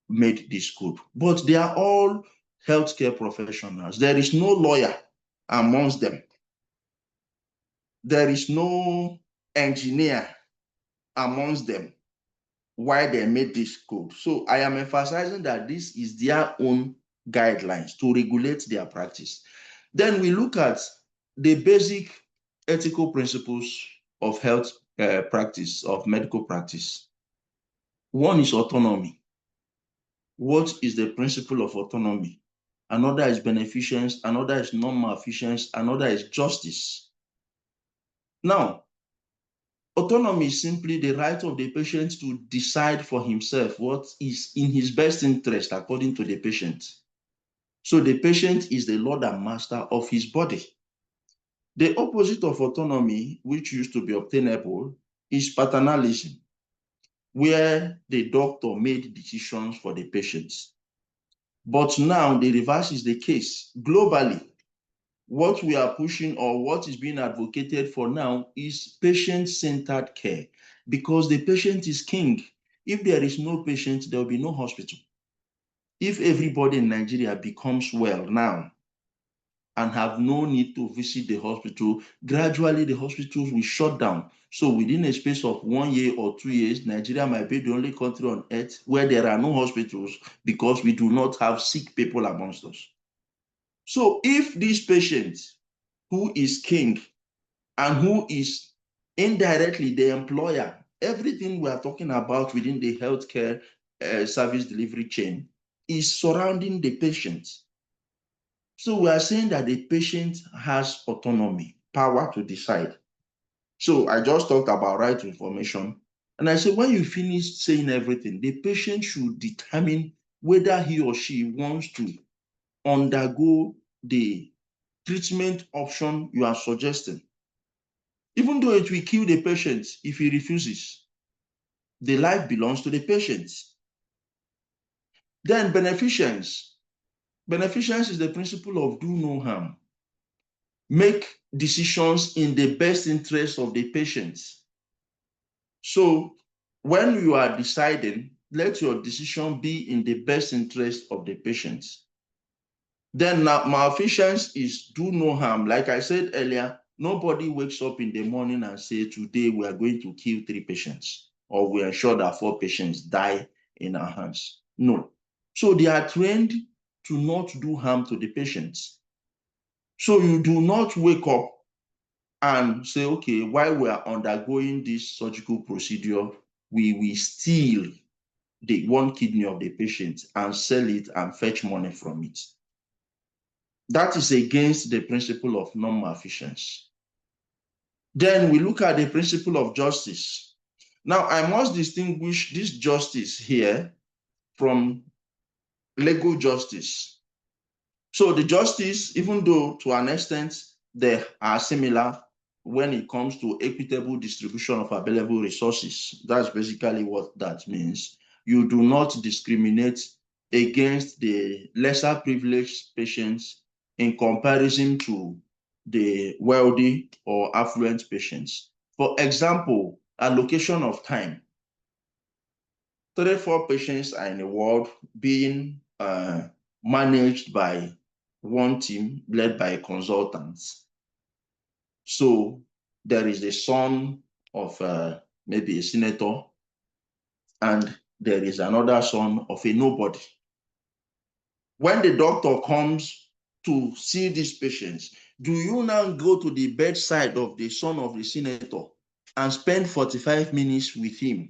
made this code. But they are all healthcare professionals. There is no lawyer amongst them. There is no engineer amongst them why they made this code. So I am emphasizing that this is their own guidelines to regulate their practice. Then we look at the basic ethical principles of health practice, of medical practice. One is autonomy. What is the principle of autonomy? Another is beneficence, another is non-maleficence, another is justice. Now, autonomy is simply the right of the patient to decide for himself what is in his best interest according to the patient. So the patient is the lord and master of his body. The opposite of autonomy, which used to be obtainable, is paternalism, where the doctor made decisions for the patients. But now the reverse is the case. Globally, what we are pushing or what is being advocated for now is patient-centered care, because the patient is king. If there is no patient, there will be no hospital. If everybody in Nigeria becomes well now and have no need to visit the hospital, gradually the hospitals will shut down. So within a space of 1 year or 2 years, Nigeria might be the only country on earth where there are no hospitals because we do not have sick people amongst us. So if this patient who is king and who is indirectly the employer, everything we are talking about within the healthcare service delivery chain is surrounding the patient. So we are saying that the patient has autonomy, power to decide. So I just talked about right to information. And I said, when you finish saying everything, the patient should determine whether he or she wants to undergo the treatment option you are suggesting. Even though it will kill the patient if he refuses, the life belongs to the patient. Then beneficence. Beneficence is the principle of do no harm. make decisions in the best interest of the patients. So when you are deciding, let your decision be in the best interest of the patients. Then malfeasance is do no harm. Like I said earlier, nobody wakes up in the morning and say, today we are going to kill 3 patients, or we ensure that 4 patients die in our hands. No. So they are trained to not do harm to the patients. So you do not wake up and say, okay, while we are undergoing this surgical procedure, we steal the one kidney of the patient and sell it and fetch money from it. That is against the principle of non-malfeasance. Then we look at the principle of justice. Now, I must distinguish this justice here from legal justice. So the justice, even though to an extent they are similar when it comes to equitable distribution of available resources, that's basically what that means. You do not discriminate against the lesser privileged patients in comparison to the wealthy or affluent patients. For example, allocation of time. 34 patients are in the ward being managed by one team led by consultants. So there is the son of maybe a senator, and there is another son of a nobody. When the doctor comes to see these patients, do you now go to the bedside of the son of the senator and spend 45 minutes with him,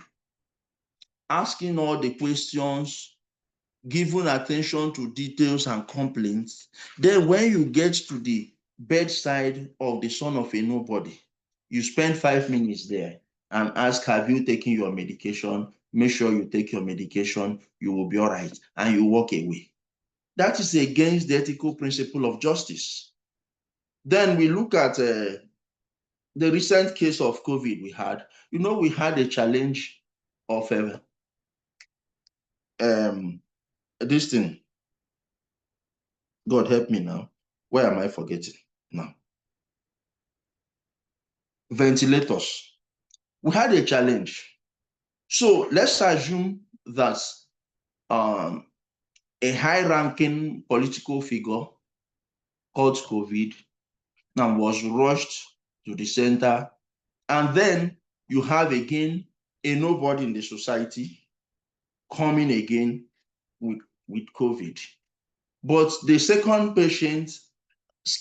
asking all the questions, giving attention to details and complaints? Then when you get to the bedside of the son of a nobody, you spend 5 minutes there and ask, have you taken your medication? Make sure you take your medication, you will be all right, and you walk away. That is against the ethical principle of justice. Then we look at the recent case of COVID we had. You know, we had a challenge of this thing. God help me now. Where am I forgetting now? Ventilators. We had a challenge. So let's assume that a high-ranking political figure caught COVID and was rushed to the center. And then you have again a nobody in the society coming again with COVID. But the second patient's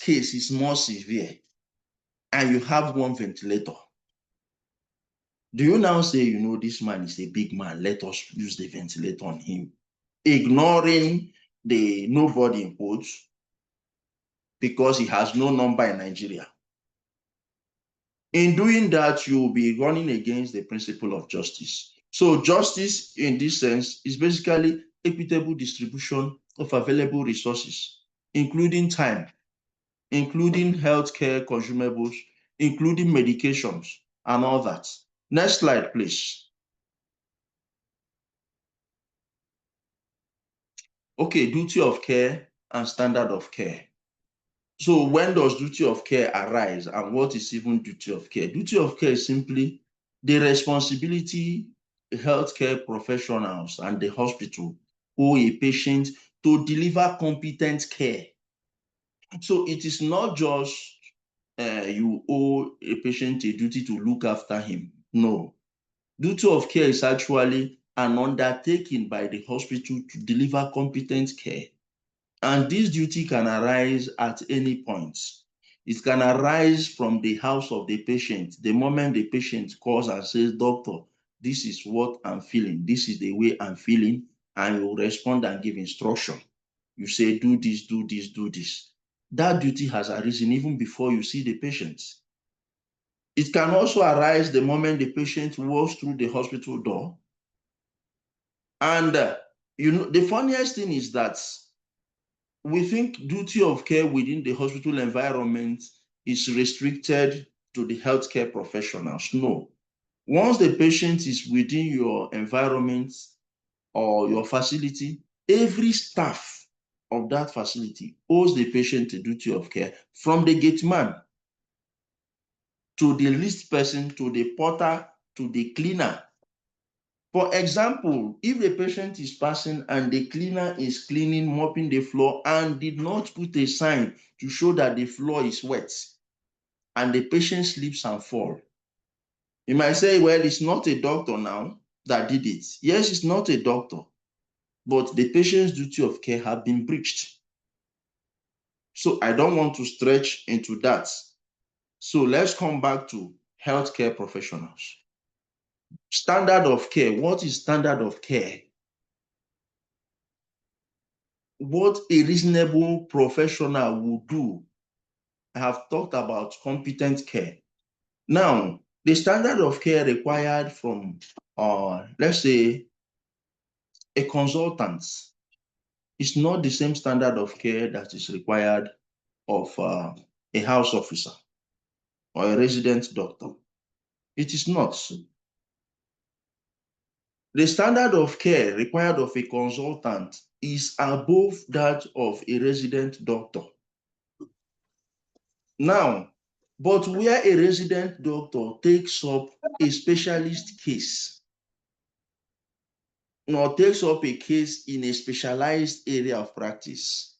case is more severe, and you have one ventilator. Do you now say, you know, this man is a big man, let us use the ventilator on him, ignoring the nobody in quotes because he has no number in Nigeria? In doing that, you will be running against the principle of justice. So justice in this sense is basically equitable distribution of available resources, including time, including healthcare consumables, including medications and all that. Next slide, please. Okay, duty of care and standard of care. So when does duty of care arise, and what is even duty of care? Duty of care is simply the responsibility healthcare professionals and the hospital owe a patient to deliver competent care. So it is not just you owe a patient a duty to look after him. No. Duty of care is actually an undertaking by the hospital to deliver competent care. And this duty can arise at any point. It can arise from the house of the patient. The moment the patient calls and says, doctor, this is what I'm feeling, this is the way I'm feeling, and you respond and give instruction. You say, do this, do this, do this. That duty has arisen even before you see the patient. It can also arise the moment the patient walks through the hospital door. And you know, the funniest thing is that we think duty of care within the hospital environment is restricted to the healthcare professionals. No. Once the patient is within your environment or your facility, every staff of that facility owes the patient a duty of care, from the gate man to the least person, to the porter, to the cleaner. For example, if the patient is passing and the cleaner is cleaning, mopping the floor, and did not put a sign to show that the floor is wet, and the patient slips and falls, you might say, well, it's not a doctor now that did it. Yes, it's not a doctor, but the patient's duty of care have been breached. So I don't want to stretch into that. So let's come back to healthcare professionals. Standard of care. What is standard of care? What a reasonable professional would do. I have talked about competent care. Now, the standard of care required from, let's say, a consultant is not the same standard of care that is required of a house officer or a resident doctor. It is not. The standard of care required of a consultant is above that of a resident doctor. Now, but where a resident doctor takes up a specialist case, or takes up a case in a specialized area of practice,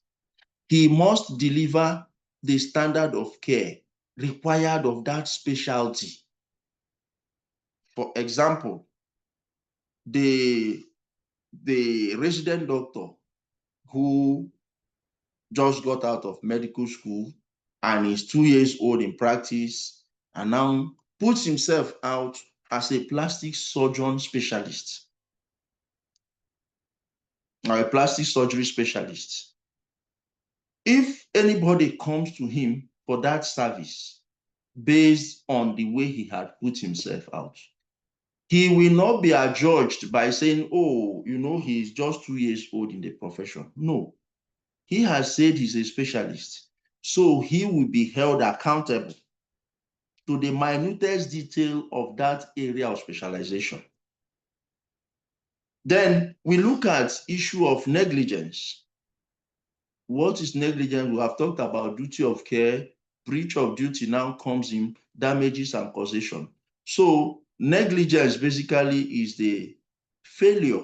he must deliver the standard of care required of that specialty. For example, the resident doctor who just got out of medical school and is 2 years old in practice and now puts himself out as a plastic surgeon specialist or a plastic surgery specialist. If anybody comes to him for that service based on the way he had put himself out, he will not be adjudged by saying, oh, he's just 2 years old in the profession. No, he has said he's a specialist. So he will be held accountable to the minutest detail of that area of specialization. Then we look at issue of negligence. What is negligence? We have talked about duty of care. Breach of duty now comes in damages and causation. So negligence basically is the failure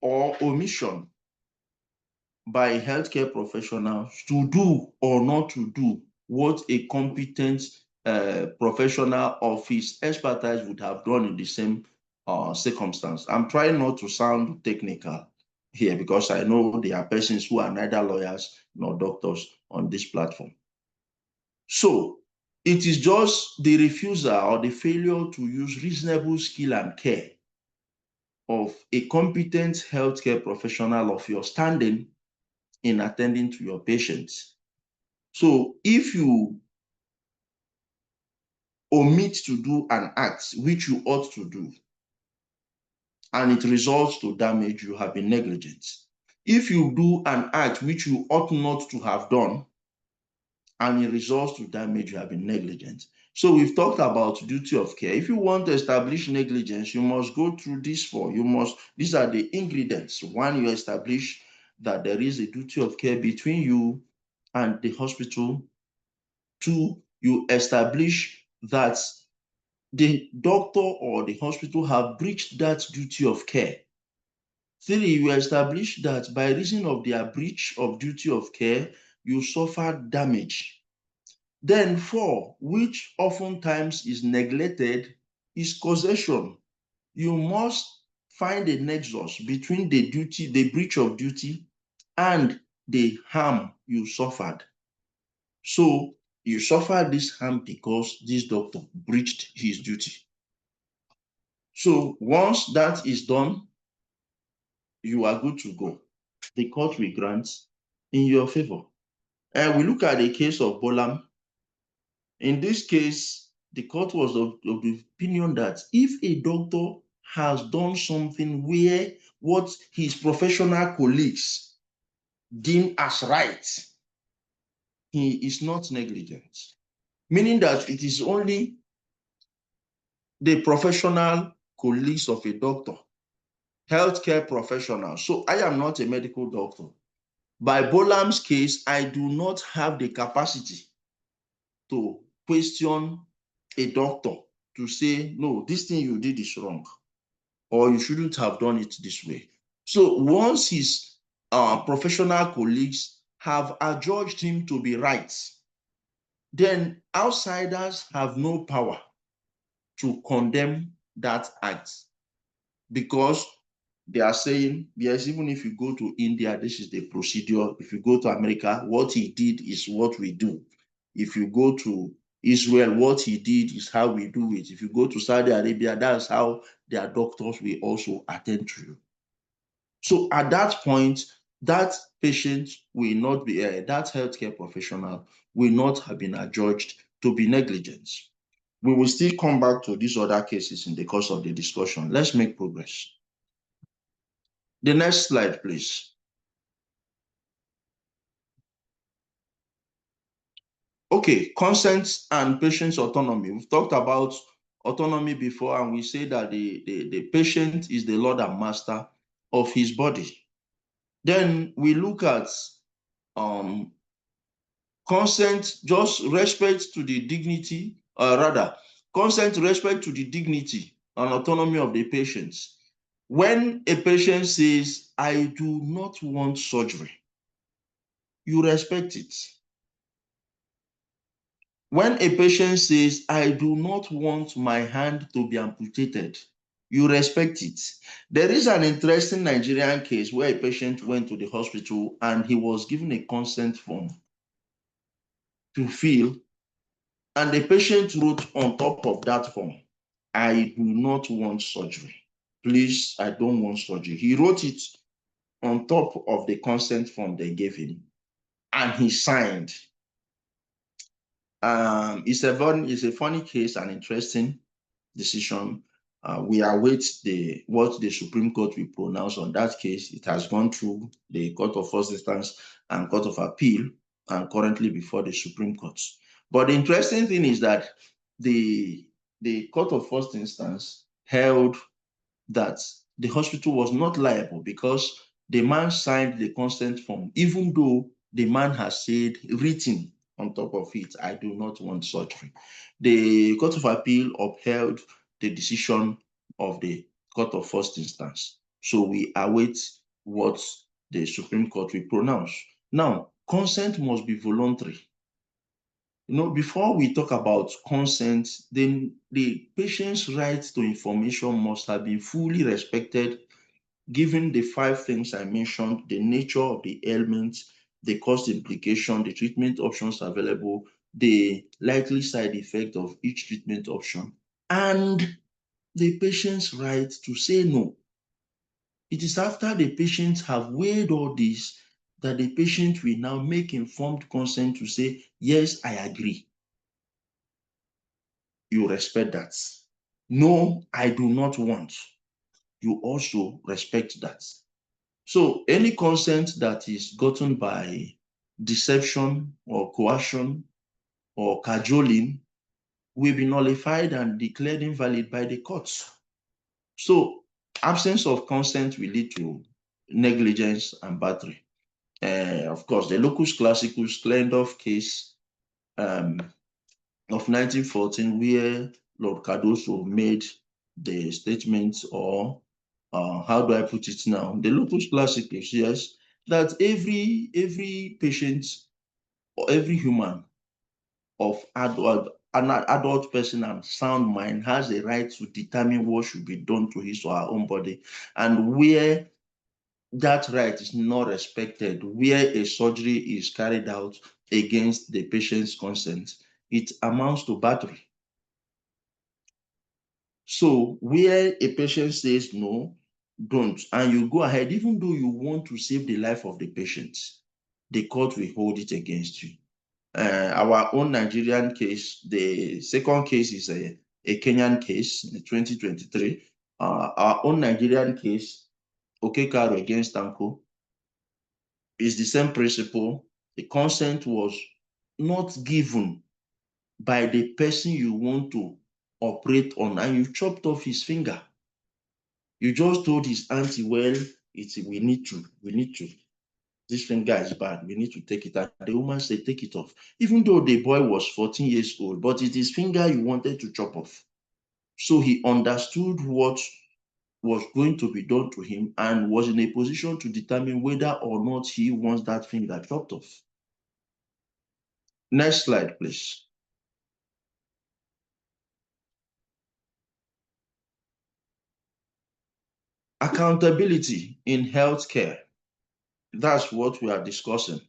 or omission by healthcare professionals to do or not to do what a competent professional of his expertise would have done in the same circumstance. I'm trying not to sound technical here because I know there are persons who are neither lawyers nor doctors on this platform. So it is just the refusal or the failure to use reasonable skill and care of a competent healthcare professional of your standing in attending to your patients. So if you omit to do an act which you ought to do, and it results to damage, you have been negligent. If you do an act which you ought not to have done, and it results to damage, you have been negligent. So we've talked about duty of care. If you want to establish negligence, you must go through these four. These are the ingredients. One, you establish that there is a duty of care between you and the hospital. Two, you establish that the doctor or the hospital have breached that duty of care. Three, you establish that by reason of their breach of duty of care, you suffer damage. Then four, which oftentimes is neglected, is causation. You must find a nexus between the breach of duty, and the harm you suffered. So you suffered this harm because this doctor breached his duty. So once that is done, you are good to go. The court will grant in your favor. And we look at the case of Bolam. In this case, the court was of the opinion that if a doctor has done something where what his professional colleagues deem as right, he is not negligent. Meaning that it is only the professional colleagues of a doctor healthcare professional. So I am not a medical doctor. By Bolam's case, I do not have the capacity to question a doctor to say, no, this thing you did is wrong, or you shouldn't have done it this way. So once his professional colleagues have adjudged him to be right, then outsiders have no power to condemn that act, because they are saying, yes, even if you go to India, this is the procedure. If you go to America, what he did is what we do. If you go to Israel, what he did is how we do it. If you go to Saudi Arabia, that's how their doctors will also attend to you. So at that point, that patient will not be, that healthcare professional will not have been adjudged to be negligent. We will still come back to these other cases in the course of the discussion. Let's make progress. The next slide, please. Okay, consent and patient's autonomy. We've talked about autonomy before, and we say that the patient is the Lord and Master of his body. Then we look at consent, just respect to the dignity, or rather, consent respect to the dignity and autonomy of the patient. When a patient says, I do not want surgery, you respect it. When a patient says, I do not want my hand to be amputated, you respect it. There is an interesting Nigerian case where a patient went to the hospital and he was given a consent form to fill, and the patient wrote on top of that form, I do not want surgery. Please, I don't want surgery. He wrote it on top of the consent form they gave him, and he signed. It's a funny case, an interesting decision. We await what the Supreme Court will pronounce on that case. It has gone through the Court of First Instance and Court of Appeal, and currently before the Supreme Court. But the interesting thing is that the Court of First Instance held that the hospital was not liable because the man signed the consent form, even though the man has said, written on top of it, I do not want surgery. The Court of Appeal upheld the decision of the Court of First Instance. So we await what the Supreme Court will pronounce. Now, consent must be voluntary. Before we talk about consent, then the patient's right to information must have been fully respected, given the 5 things I mentioned: the nature of the ailment, the cost implication, the treatment options available, the likely side effect of each treatment option, and the patient's right to say no. It is after the patient have weighed all this that the patient will now make informed consent to say, yes, I agree. You respect that. No, I do not want. You also respect that. So any consent that is gotten by deception or coercion or cajoling will be nullified and declared invalid by the courts. So absence of consent will lead to negligence and battery. Of course, the locus classicus Schlendorf case of 1914, where Lord Cardoso made the statement, or how do I put it now? The locus classicus, yes, that every patient or every human of an adult person and sound mind has a right to determine what should be done to his or her own body, and where that right is not respected, where a surgery is carried out against the patient's consent, it amounts to battery. So where a patient says no, don't, and you go ahead, even though you want to save the life of the patient, the court will hold it against you. Our own Nigerian case, the second case is a Kenyan case in 2023. Our own Nigerian case, Okekaro against Tanko, is the same principle. The consent was not given by the person you want to operate on, and you chopped off his finger. You just told his auntie, well, we need to. This finger is bad. We need to take it out. The woman said, take it off. Even though the boy was 14 years old, but it is finger you wanted to chop off. So he understood what was going to be done to him and was in a position to determine whether or not he wants that finger chopped off. Next slide, please. Accountability in healthcare. That's what we are discussing.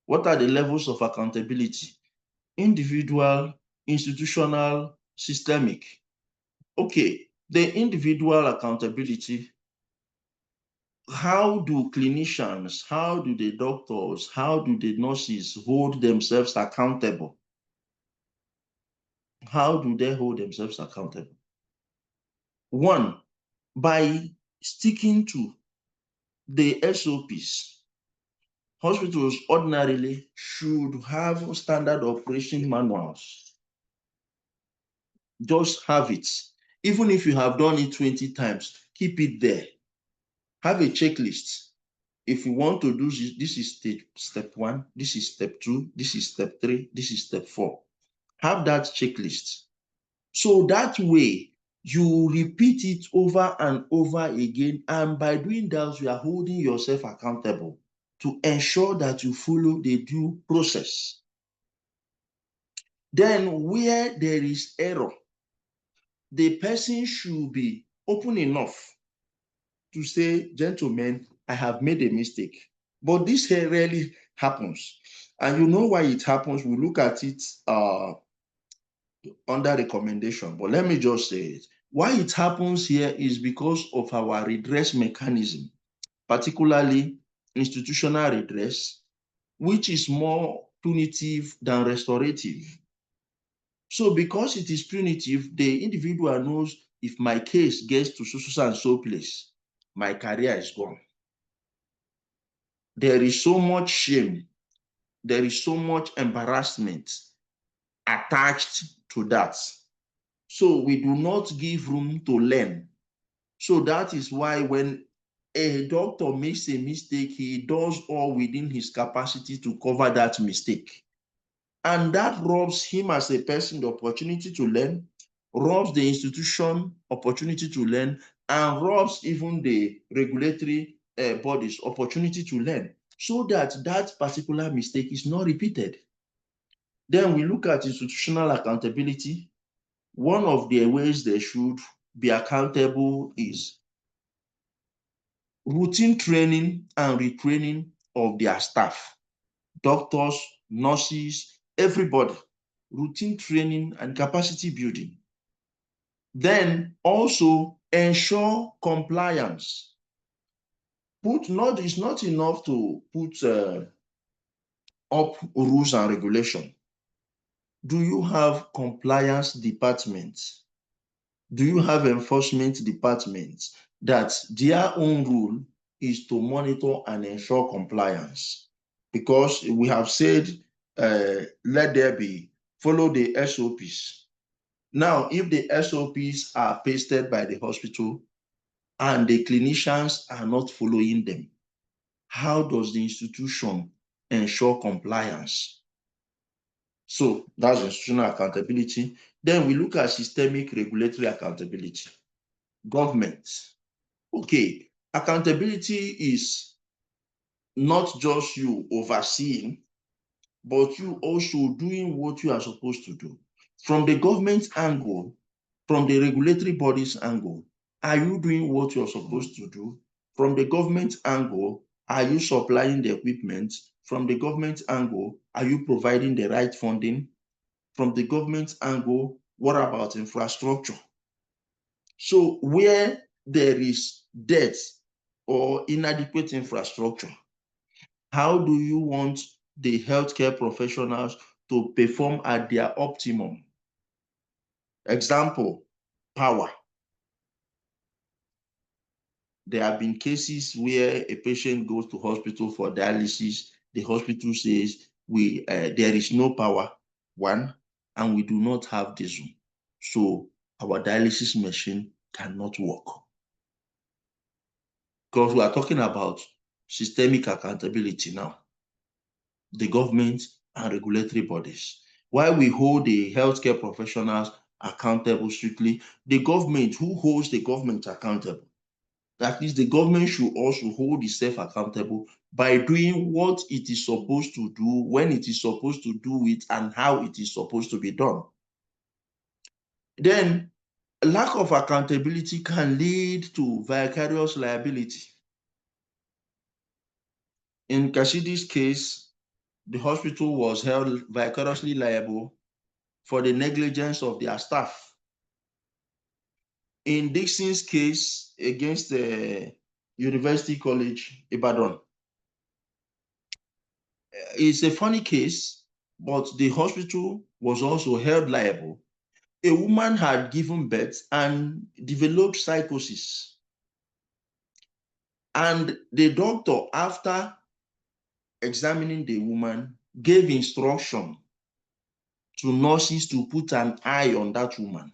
What are the levels of accountability? Individual, institutional, systemic. Okay, the individual accountability. How do clinicians, how do the doctors, how do the nurses hold themselves accountable? How do they hold themselves accountable? One, by sticking to the SOPs. Hospitals ordinarily should have standard operation manuals. Just have it. Even if you have done it 20 times, keep it there. Have a checklist. If you want to do this is step 1, this is step 2, this is step 3, this is step 4. Have that checklist. So that way, you repeat it over and over again. And by doing that, you are holding yourself accountable to ensure that you follow the due process. Then where there is error, the person should be open enough to say, gentlemen, I have made a mistake. But this rarely happens. And you know why it happens? We look at it under recommendation. But let me just say it. Why it happens here is because of our redress mechanism, particularly institutional redress, which is more punitive than restorative. So because it is punitive, the individual knows if my case gets to so and so place, my career is gone. There is so much shame, there is so much embarrassment attached to that. So we do not give room to learn. So that is why when a doctor makes a mistake, he does all within his capacity to cover that mistake. And that robs him as a person the opportunity to learn, robs the institution opportunity to learn, and robs even the regulatory bodies opportunity to learn, so that that particular mistake is not repeated. Then we look at institutional accountability. One of the ways they should be accountable is routine training and retraining of their staff, doctors, nurses, everybody, routine training and capacity building. Then also ensure compliance. It's not enough to put up rules and regulation. Do you have compliance departments? Do you have enforcement departments that their own rule is to monitor and ensure compliance? Because we have said, let there be, follow the SOPs. Now, if the SOPs are pasted by the hospital and the clinicians are not following them, how does the institution ensure compliance? So that's institutional accountability. Then we look at systemic regulatory accountability. Government. Okay, accountability is not just you overseeing, but you also doing what you are supposed to do. From the government angle, from the regulatory bodies angle, are you doing what you're supposed to do? From the government angle, are you supplying the equipment? From the government angle, are you providing the right funding? From the government angle, what about infrastructure? So where there is debt or inadequate infrastructure, how do you want the healthcare professionals to perform at their optimum? Example, power. There have been cases where a patient goes to hospital for dialysis. The hospital says there is no power, one, and we do not have diesel. So our dialysis machine cannot work. because we are talking about systemic accountability now, the government and regulatory bodies. While we hold the healthcare professionals accountable strictly, the government, who holds the government accountable? At least the government should also hold itself accountable by doing what it is supposed to do, when it is supposed to do it, and how it is supposed to be done. Then, lack of accountability can lead to vicarious liability. In Kashidi's case, the hospital was held vicariously liable for the negligence of their staff. In Dixon's case against the University College Ibadan, it's a funny case, but the hospital was also held liable. A woman had given birth and developed psychosis. And the doctor, after examining the woman, gave instruction to nurses to put an eye on that woman.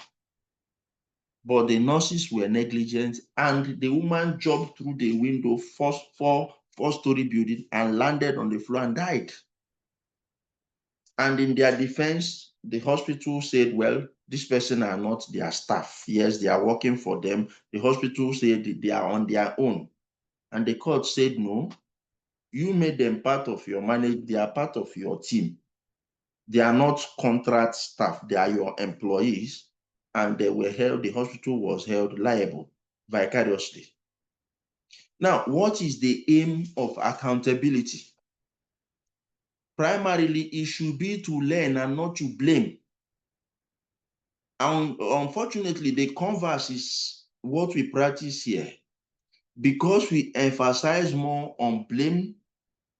But the nurses were negligent, and the woman jumped through the window, four-story building, and landed on the floor and died. And in their defense, the hospital said, well, this person are not their staff. Yes, they are working for them. The hospital said they are on their own. And the court said, no, you made them part of your management. They are part of your team. They are not contract staff. They are your employees. And they were held, the hospital was held liable vicariously. Now, what is the aim of accountability? Primarily, it should be to learn and not to blame. And unfortunately, the converse is what we practice here. Because we emphasize more on blame,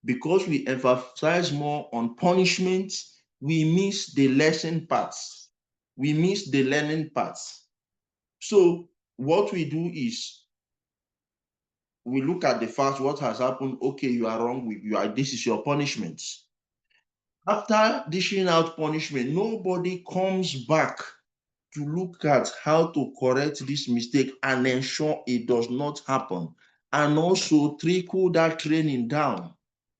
because we emphasize more on punishment, we miss the lesson parts. We miss the learning parts. So what we do is we look at the facts, what has happened. Okay, you are wrong. This is your punishment. After dishing out punishment, nobody comes back to look at how to correct this mistake and ensure it does not happen. And also trickle that training down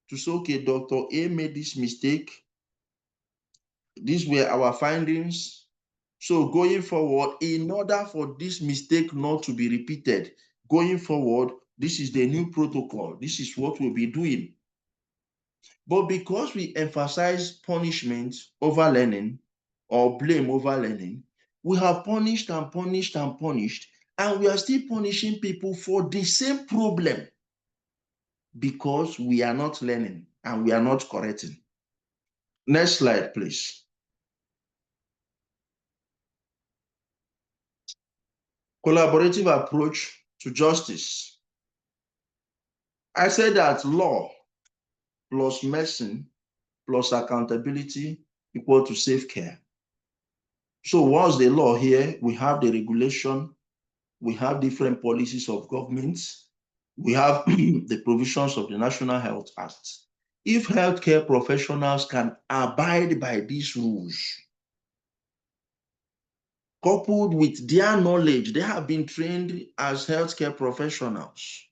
to say, okay, Dr. A made this mistake. These were our findings. So going forward, in order for this mistake not to be repeated, going forward, this is the new protocol. This is what we'll be doing. But because we emphasize punishment over learning or blame over learning, we have punished and punished and punished, and we are still punishing people for the same problem because we are not learning and we are not correcting. Next slide, please. Collaborative approach to justice. I said that law plus medicine plus accountability equal to safe care. So what's the law here? We have the regulation, we have different policies of governments, we have the provisions of the National Health Act. If healthcare professionals can abide by these rules, coupled with their knowledge, they have been trained as healthcare professionals.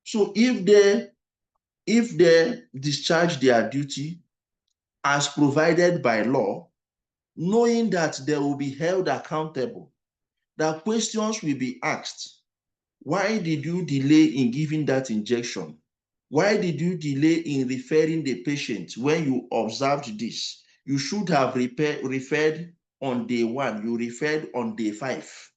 So if they discharge their duty as provided by law, knowing that they will be held accountable, that questions will be asked. Why did you delay in giving that injection? Why did you delay in referring the patient when you observed this? You should have referred on day 1. You referred on day 5.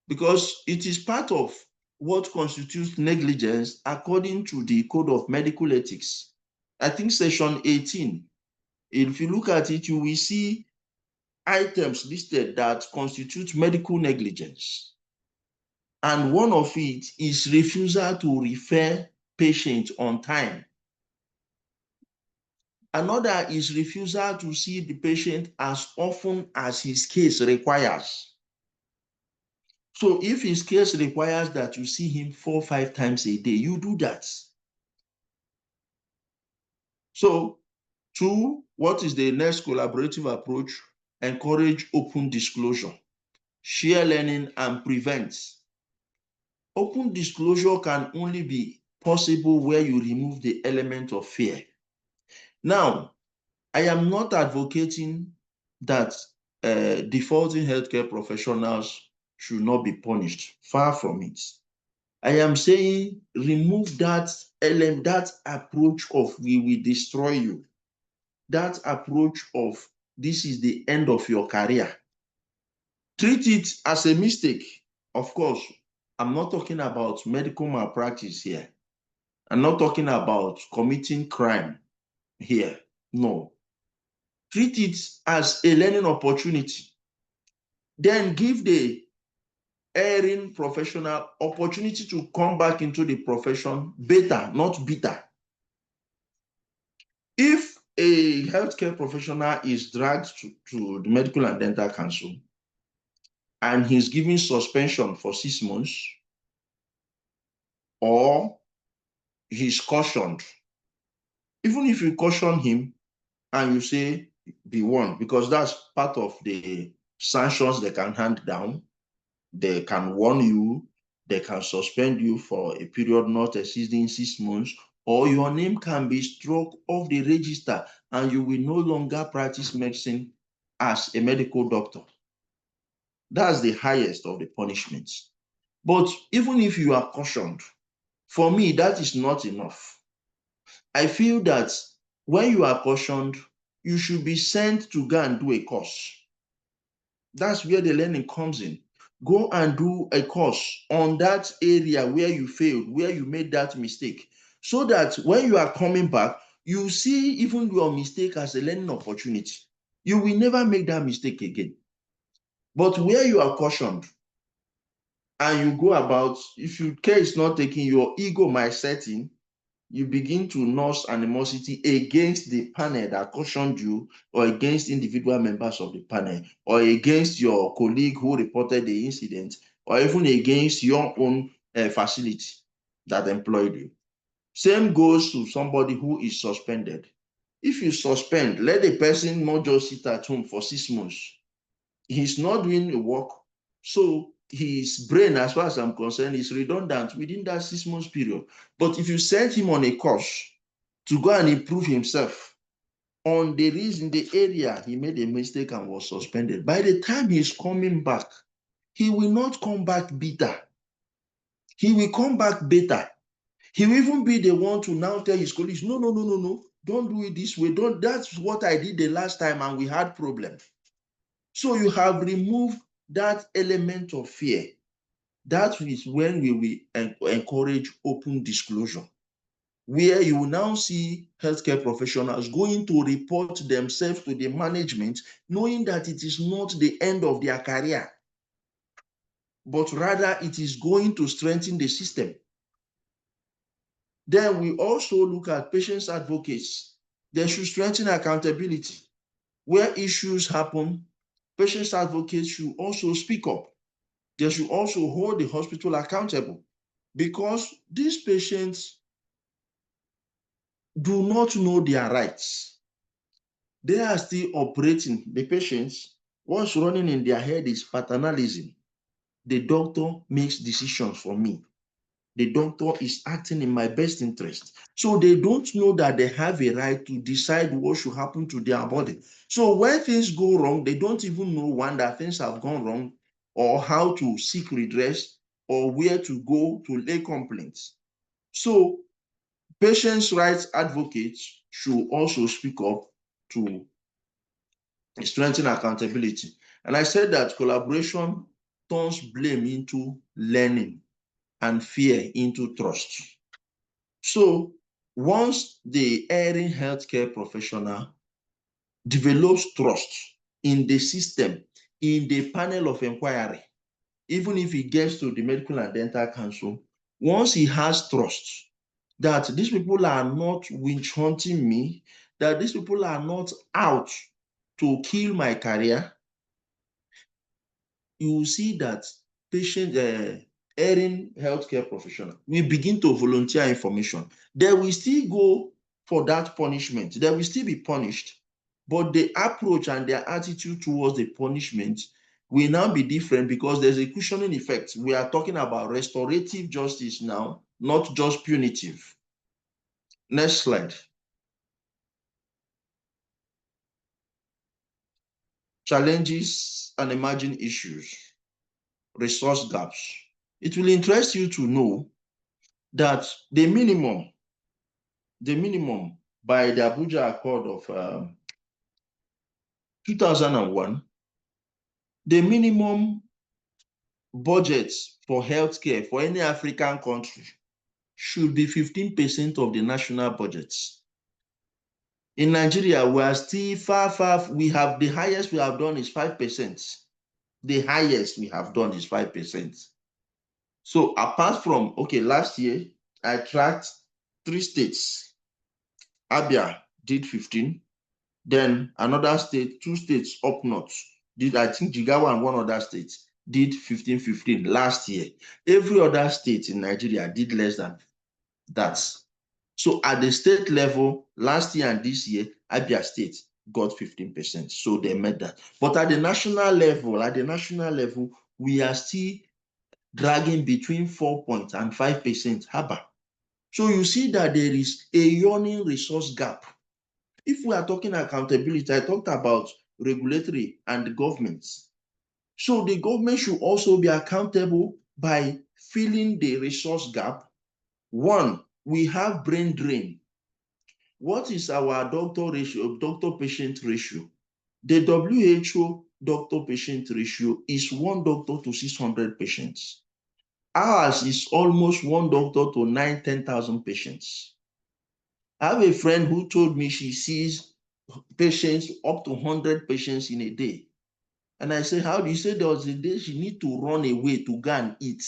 Because it is part of what constitutes negligence according to the Code of Medical Ethics. I think section 18. If you look at it, you will see items listed that constitute medical negligence. And one of it is refusal to refer patient on time. Another is refusal to see the patient as often as his case requires. So if his case requires that you see him 4 or 5 times a day, you do that. So 2, what is the next collaborative approach? Encourage open disclosure, share learning, and prevent. Open disclosure can only be possible where you remove the element of fear. Now, I am not advocating that defaulting healthcare professionals should not be punished. Far from it. I am saying remove that element, that approach of we will destroy you, that approach of this is the end of your career. Treat it as a mistake. Of course, I'm not talking about medical malpractice here. I'm not talking about committing crime here. No. Treat it as a learning opportunity. Then give the erring professional opportunity to come back into the profession better, not bitter. If a healthcare professional is dragged to the Medical and Dental Council and he's given suspension for 6 months, or he's cautioned, even if you caution him and you say, be warned, because that's part of the sanctions they can hand down, they can warn you, they can suspend you for a period not exceeding 6 months, or your name can be struck off the register and you will no longer practice medicine as a medical doctor. That's the highest of the punishments. But even if you are cautioned, for me, that is not enough. I feel that when you are cautioned, you should be sent to go and do a course. That's where the learning comes in. Go and do a course on that area where you failed, where you made that mistake, so that when you are coming back, you see even your mistake as a learning opportunity. You will never make that mistake again. But where you are cautioned and you go about, if your care is not taking, your ego might set in, you begin to nurse animosity against the panel that cautioned you, or against individual members of the panel, or against your colleague who reported the incident, or even against your own facility that employed you. Same goes to somebody who is suspended. If you suspend, let the person not just sit at home for 6 months. He's not doing the work. So his brain, as far as I'm concerned, is redundant within that 6 months period. But if you send him on a course to go and improve himself on the reason, the area he made a mistake and was suspended, by the time he's coming back, he will not come back bitter. He will come back better. He will even be the one to now tell his colleagues, no, no, no, no, no, don't do it this way. Don't. That's what I did the last time and we had problems. So you have removed that element of fear. That is when we will encourage open disclosure, where you will now see healthcare professionals going to report themselves to the management, knowing that it is not the end of their career, but rather it is going to strengthen the system. Then we also look at patients' advocates. They should strengthen accountability. Where issues happen, patients' advocates should also speak up. They should also hold the hospital accountable, because these patients do not know their rights. They are still operating. The patients, what's running in their head is paternalism. The doctor makes decisions for me. The doctor is acting in my best interest. So they don't know that they have a right to decide what should happen to their body. So when things go wrong, they don't even know, one, that things have gone wrong, or how to seek redress, or where to go to lay complaints. So patients' rights advocates should also speak up to strengthen accountability. And I said that collaboration turns blame into learning and fear into trust. So once the erring healthcare professional develops trust in the system, in the panel of inquiry, even if he gets to the Medical and Dental Council, once he has trust that these people are not witch hunting me, that these people are not out to kill my career, you will see that patient erring healthcare professional will begin to volunteer information. They will still go for that punishment. They will still be punished, but the approach and their attitude towards the punishment will now be different because there's a cushioning effect. We are talking about restorative justice now, not just punitive. Next slide. Challenges and emerging issues, resource gaps. It will interest you to know that the minimum by the Abuja Accord of 2001, the minimum budget for healthcare for any African country should be 15% of the national budgets. In Nigeria, we are still far, we have the highest we have done is 5%. The highest we have done is 5%. So apart from, okay, last year, I tracked 3 states. Abia did 15. Then another state, 2 states up north, did, I think Jigawa and one other state did 15 last year. Every other state in Nigeria did less than that. So at the state level, last year and this year, Abia State got 15%. So they met that. But at the national level, we are still dragging between 4 and 5%. Haba. So you see that there is a yawning resource gap. If we are talking accountability, I talked about regulatory and the governments. So the government should also be accountable by filling the resource gap. One, we have brain drain. What is our doctor-patient ratio? The WHO doctor-patient ratio is 1 doctor to 600 patients. Ours is almost 1 doctor to 10,000 patients. I have a friend who told me she sees patients up to 100 patients in a day. And I said, how do you say there was a day she need to run away to go and eat?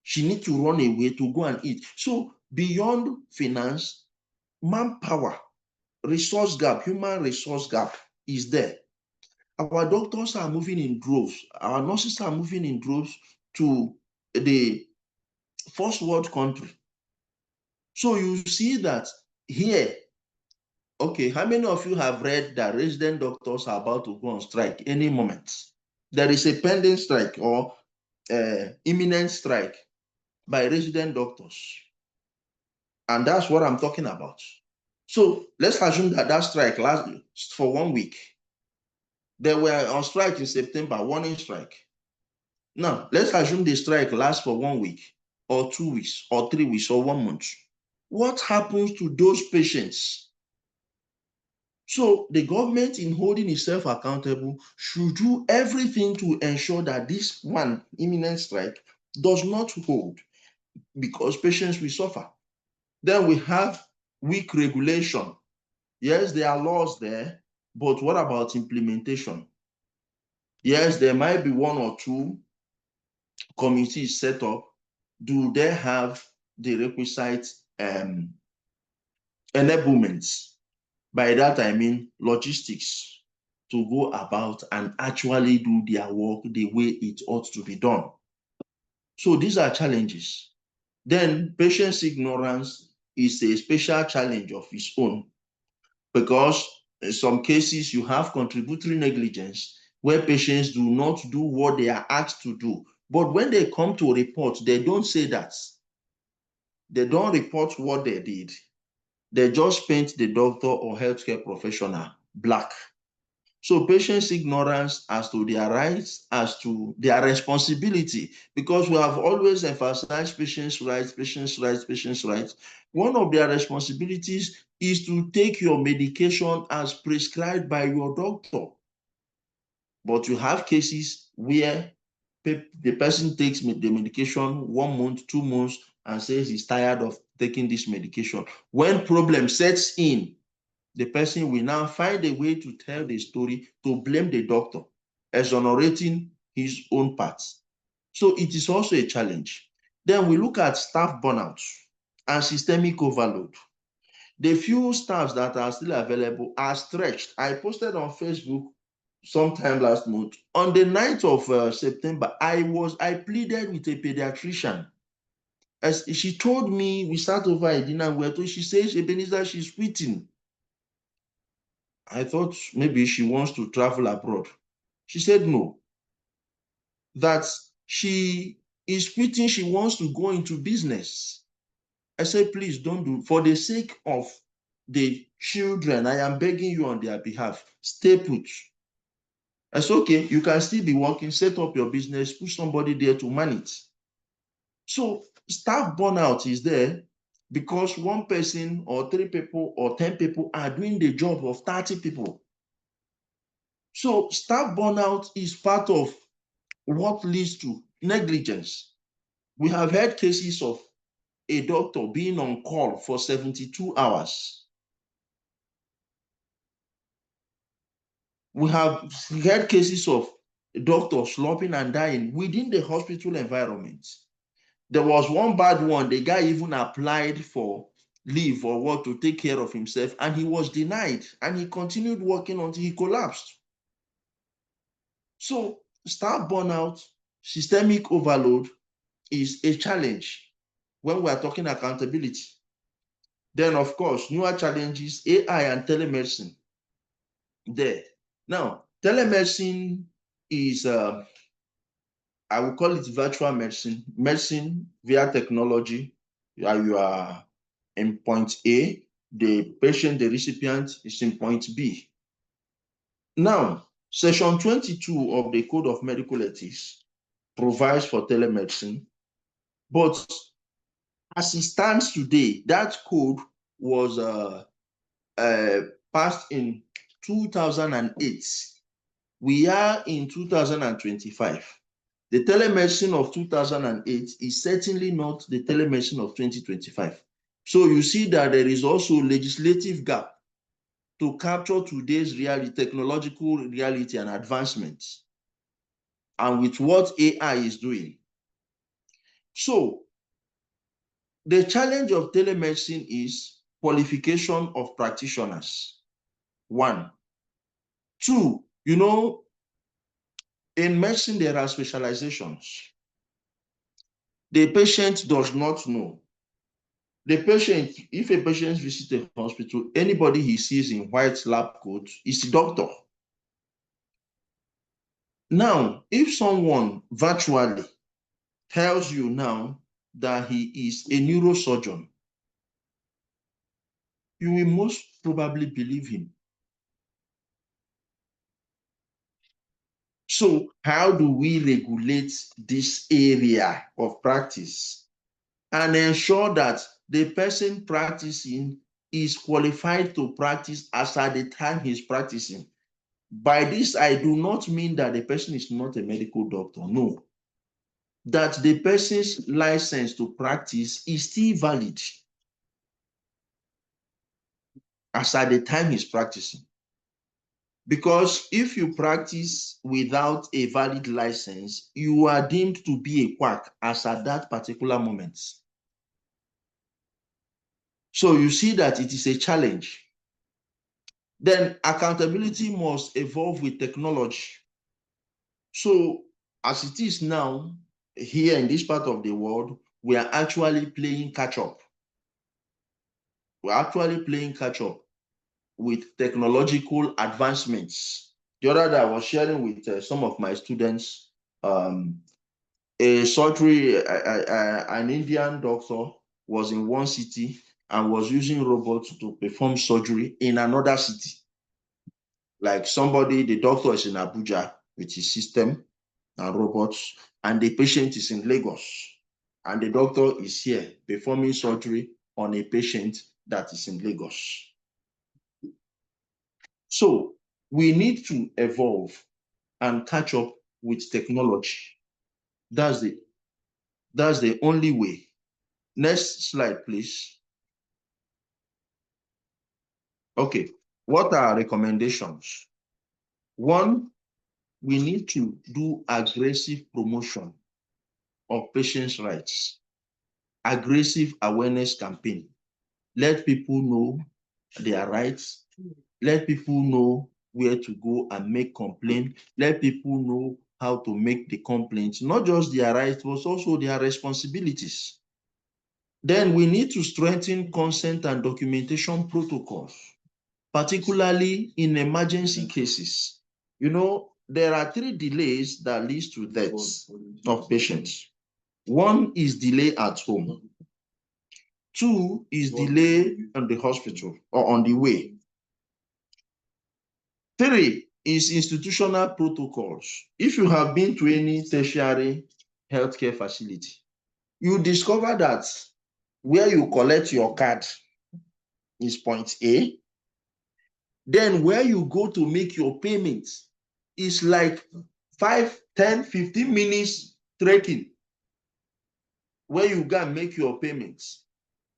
She need to run away to go and eat. So beyond finance, manpower, resource gap, human resource gap is there. Our doctors are moving in droves. Our nurses are moving in droves to the first world country. So you see that here, okay, how many of you have read that resident doctors are about to go on strike any moment? There is a pending strike or imminent strike by resident doctors. And that's what I'm talking about. So let's assume that that strike lasts for 1 week. They were on strike in September, warning strike. Now, let's assume the strike lasts for 1 week or 2 weeks or 3 weeks or 1 month. What happens to those patients? So the government, in holding itself accountable, should do everything to ensure that this one imminent strike does not hold, because patients will suffer. Then we have weak regulation. Yes, there are laws there, but what about implementation? Yes, there might be 1 or 2 committees set up. Do they have the requisite enablements? By that, I mean logistics to go about and actually do their work the way it ought to be done. So these are challenges. Then patient's ignorance is a special challenge of its own, because in some cases you have contributory negligence where patients do not do what they are asked to do. But when they come to report, they don't say that. They don't report what they did. They just paint the doctor or healthcare professional black. So patients' ignorance as to their rights, as to their responsibility, because we have always emphasized patients' rights, patients' rights, patients' rights. One of their responsibilities is to take your medication as prescribed by your doctor. But you have cases where the person takes the medication 1 month, 2 months, and says he's tired of taking this medication. When problem sets in, the person will now find a way to tell the story to blame the doctor, exonerating his own parts. So it is also a challenge. Then we look at staff burnout and systemic overload. The few staffs that are still available are stretched. I posted on Facebook sometime last month. On the 9th of September, I pleaded with a pediatrician. As she told me, we sat over a dinner and she says, Ebenezer, she's quitting. I thought maybe she wants to travel abroad. She said no, that she is quitting, she wants to go into business. I said, please don't do, for the sake of the children, I am begging you on their behalf, stay put. I said, okay, you can still be working, set up your business, put somebody there to manage. So staff burnout is there because one person or 3 people or 10 people are doing the job of 30 people. So staff burnout is part of what leads to negligence. We have had cases of a doctor being on call for 72 hours. We have had cases of doctors slumping and dying within the hospital environment. There was one bad one, the guy even applied for leave or what to take care of himself, and he was denied, and he continued working until he collapsed. So staff burnout, systemic overload is a challenge when we are talking accountability. Then, of course, newer challenges, AI and telemedicine there. Now, telemedicine is, I will call it virtual medicine, medicine via technology. You are in point A, the patient, the recipient is in point B. Now, section 22 of the Code of Medical Ethics provides for telemedicine, but as it stands today, that code was passed in 2008. We are in 2025. The telemedicine of 2008 is certainly not the telemedicine of 2025. So you see that there is also legislative gap to capture today's reality, technological reality and advancements, and with what AI is doing. So the challenge of telemedicine is qualification of practitioners. One. Two, in medicine, there are specializations. The patient does not know. The patient, if a patient visits a hospital, anybody he sees in white lab coat is a doctor. Now, if someone virtually tells you now that he is a neurosurgeon, you will most probably believe him. So how do we regulate this area of practice and ensure that the person practicing is qualified to practice as at the time he's practicing? By this, I do not mean that the person is not a medical doctor. No. That the person's license to practice is still valid as at the time he's practicing. Because if you practice without a valid license, you are deemed to be a quack as at that particular moment. So you see that it is a challenge. Then accountability must evolve with technology. So as it is now, here in this part of the world, we are actually playing catch up. We're actually playing catch up with technological advancements. The other day I was sharing with some of my students a surgery, an Indian doctor was in one city and was using robots to perform surgery in another city. Like somebody, the doctor is in Abuja with his system and robots, and the patient is in Lagos, and the doctor is here performing surgery on a patient that is in Lagos. So we need to evolve and catch up with technology. That's the only way. Next slide, please. Okay, what are recommendations? One, we need to do aggressive promotion of patients' rights, aggressive awareness campaign. Let people know their rights. Let people know where to go and make complaint. Let people know how to make the complaints, not just their rights, but also their responsibilities. Then we need to strengthen consent and documentation protocols, particularly in emergency cases. there are three delays that leads to deaths of patients. One is delay at home. Two is delay on the hospital or on the way. Three is institutional protocols. If you have been to any tertiary healthcare facility, you discover that where you collect your card is point A. Then where you go to make your payments is like 5, 10, 15 minutes trekking where you go and make your payments.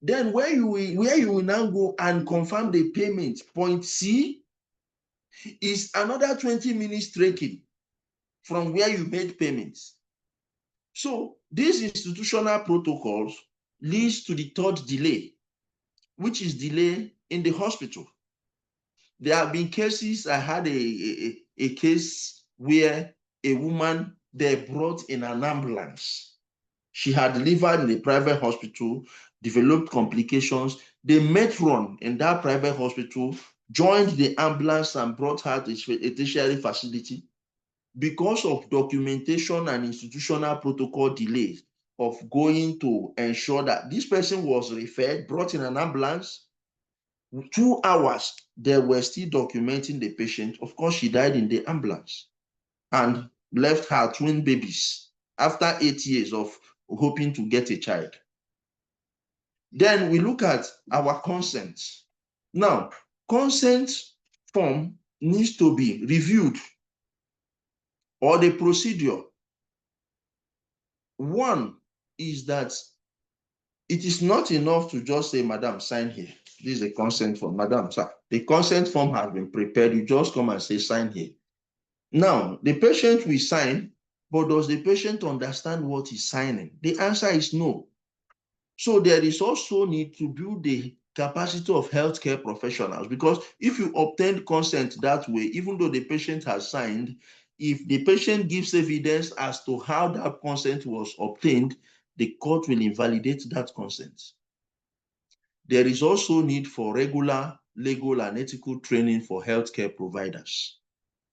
Then where you will now go and confirm the payment, point C, is another 20 minutes trekking from where you made payments. So these institutional protocols leads to the third delay, which is delay in the hospital. There have been cases. I had a case where a woman, they brought in an ambulance. She had delivered in a private hospital, developed complications. The matron in that private hospital joined the ambulance and brought her to a tertiary facility. Because of documentation and institutional protocol delays of going to ensure that this person was referred, brought in an ambulance, 2 hours, they were still documenting the patient. Of course, she died in the ambulance and left her twin babies after 8 years of hoping to get a child. Then we look at our consent. Now, consent form needs to be reviewed, or the procedure. One is that it is not enough to just say, Madam, sign here. This is a consent form. Madam, sir, the consent form has been prepared. You just come and say, sign here. Now, the patient will sign, but does the patient understand what he's signing? The answer is no. So there is also need to build the capacity of healthcare professionals, because if you obtain consent that way, even though the patient has signed, if the patient gives evidence as to how that consent was obtained, the court will invalidate that consent. There is also need for regular legal and ethical training for healthcare providers.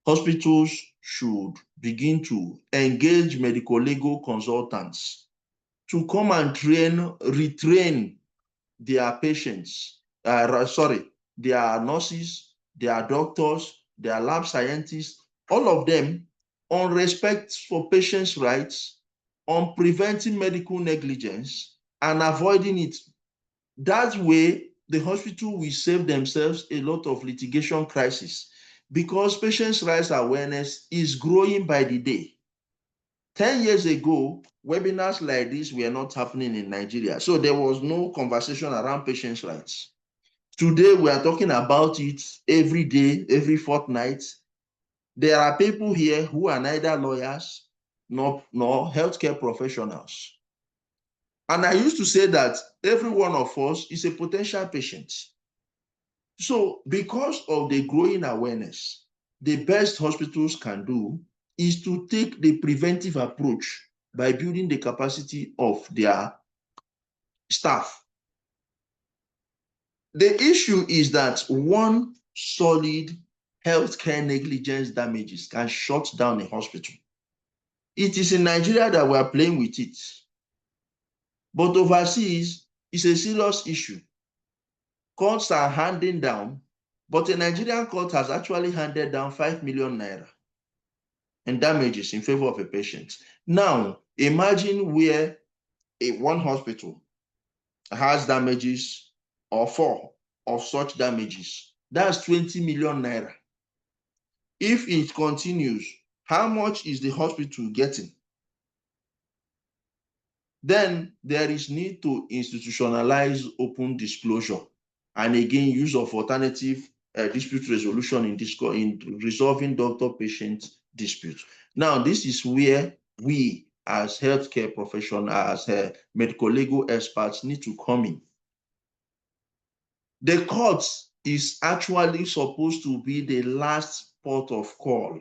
Hospitals should begin to engage medical legal consultants to come and retrain their patients, their nurses, their doctors, their lab scientists, all of them, on respect for patients' rights, on preventing medical negligence and avoiding it. That way, the hospital will save themselves a lot of litigation crisis, because patients' rights awareness is growing by the day. 10 years ago, webinars like this were not happening in Nigeria. So there was no conversation around patients' rights. Today, we are talking about it every day, every fortnight. There are people here who are neither lawyers nor healthcare professionals. And I used to say that every one of us is a potential patient. So because of the growing awareness, the best hospitals can do is to take the preventive approach by building the capacity of their staff. The issue is that one solid healthcare negligence damages can shut down a hospital. It is in Nigeria that we are playing with it. But overseas, it's a serious issue. Courts are handing down, but a Nigerian court has actually handed down 5 million naira in damages in favor of a patient. Now, imagine where one hospital has damages or 4 of such damages. That's 20 million naira. If it continues, how much is the hospital getting? Then there is need to institutionalize open disclosure, and again, use of alternative dispute resolution in resolving doctor-patient disputes. Now, this is where we as healthcare professionals, as medical legal experts, need to come in. The court is actually supposed to be the last port of call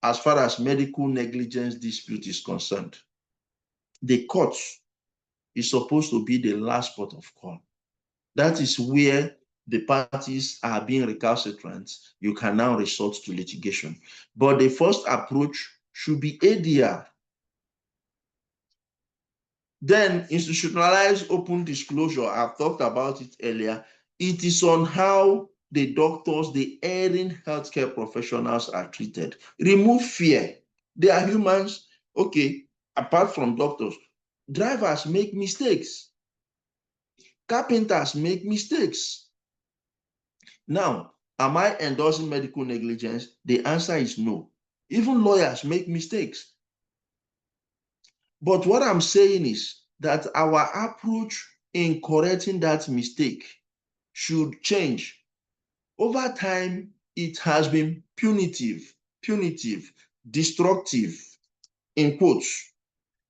as far as medical negligence dispute is concerned. The court is supposed to be the last port of call. That is where the parties are being recalcitrant, you can now resort to litigation. But the first approach should be ADR. Then institutionalized open disclosure, I've talked about it earlier. It is on how the doctors, the erring healthcare professionals are treated. Remove fear. They are humans. Okay, apart from doctors, drivers make mistakes. Carpenters make mistakes. Now, am I endorsing medical negligence? The answer is no. Even lawyers make mistakes. But what I'm saying is that our approach in correcting that mistake should change. Over time, it has been punitive, destructive, in quotes.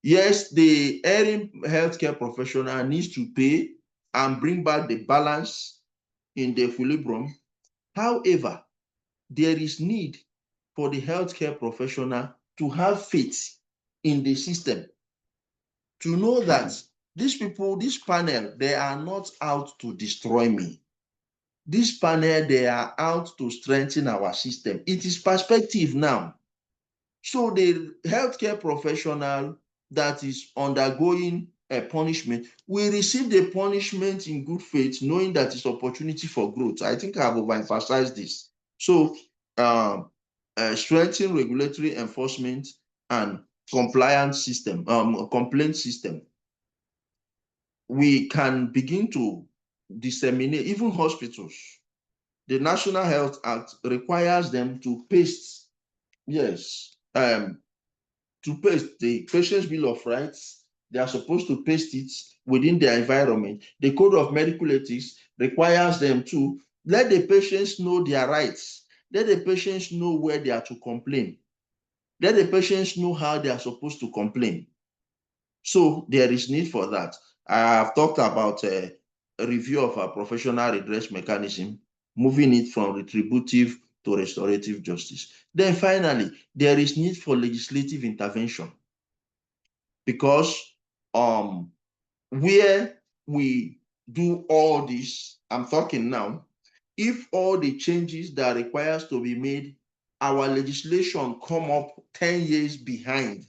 Yes, the erring healthcare professional needs to pay and bring back the balance in the equilibrium. However, there is need for the healthcare professional to have faith in the system, to know that these people, this panel, they are not out to destroy me. This panel, they are out to strengthen our system. It is perspective now. So the healthcare professional that is undergoing a punishment will receive the punishment in good faith, knowing that it's opportunity for growth. I think I have overemphasized this. So strengthen regulatory enforcement and compliance system, complaint system. We can begin to disseminate, even hospitals. The National Health Act requires them to paste, yes, to paste the patient's bill of rights. They are supposed to paste it within their environment. The Code of Medical Ethics requires them to let the patients know their rights. Let the patients know where they are to complain. Let the patients know how they are supposed to complain. So there is need for that. I have talked about a review of our professional redress mechanism, moving it from retributive to restorative justice. Then finally, there is need for legislative intervention, because where we do all this, I'm talking now, if all the changes that requires to be made, our legislation come up 10 years behind,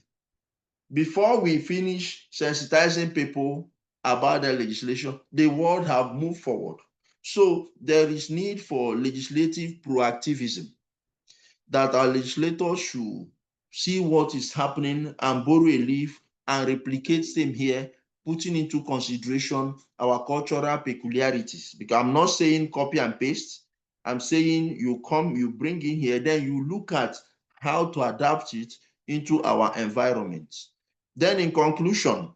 before we finish sensitizing people about the legislation, the world have moved forward. So there is need for legislative proactivism, that our legislators should see what is happening and borrow a leaf and replicate same here, putting into consideration our cultural peculiarities. Because I'm not saying copy and paste. I'm saying you come, you bring in here, then you look at how to adapt it into our environment. Then in conclusion,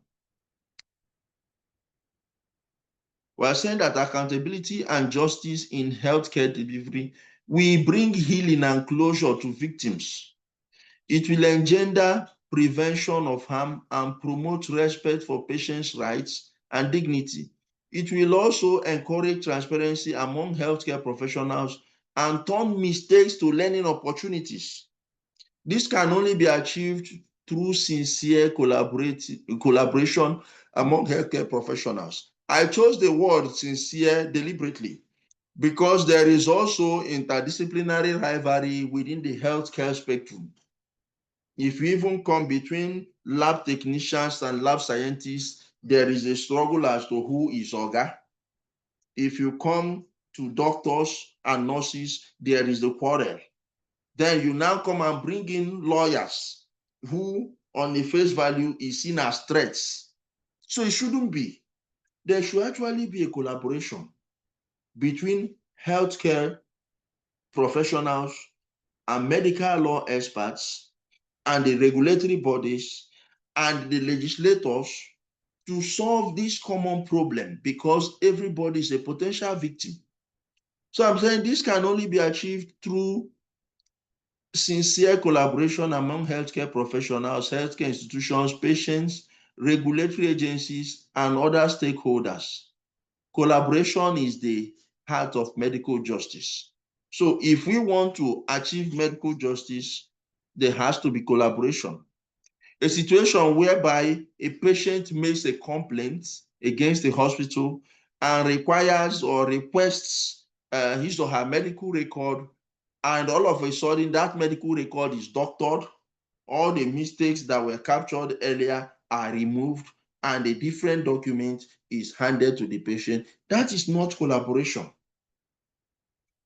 we're saying that accountability and justice in healthcare delivery will bring healing and closure to victims. It will engender prevention of harm and promote respect for patients' rights and dignity. It will also encourage transparency among healthcare professionals and turn mistakes to learning opportunities. This can only be achieved through sincere collaboration among healthcare professionals. I chose the word sincere deliberately because there is also interdisciplinary rivalry within the healthcare spectrum. If you even come between lab technicians and lab scientists, there is a struggle as to who is Oga. If you come to doctors and nurses, there is the quarrel. Then you now come and bring in lawyers who, on the face value, is seen as threats. So it shouldn't be. There should actually be a collaboration between healthcare professionals and medical law experts and the regulatory bodies and the legislators to solve this common problem, because everybody is a potential victim. So I'm saying this can only be achieved through sincere collaboration among healthcare professionals, healthcare institutions, patients, regulatory agencies, and other stakeholders. Collaboration is the heart of medical justice. So if we want to achieve medical justice, there has to be collaboration. A situation whereby a patient makes a complaint against the hospital and requires or requests his or her medical record, and all of a sudden that medical record is doctored, all the mistakes that were captured earlier are removed, and a different document is handed to the patient, that is not collaboration.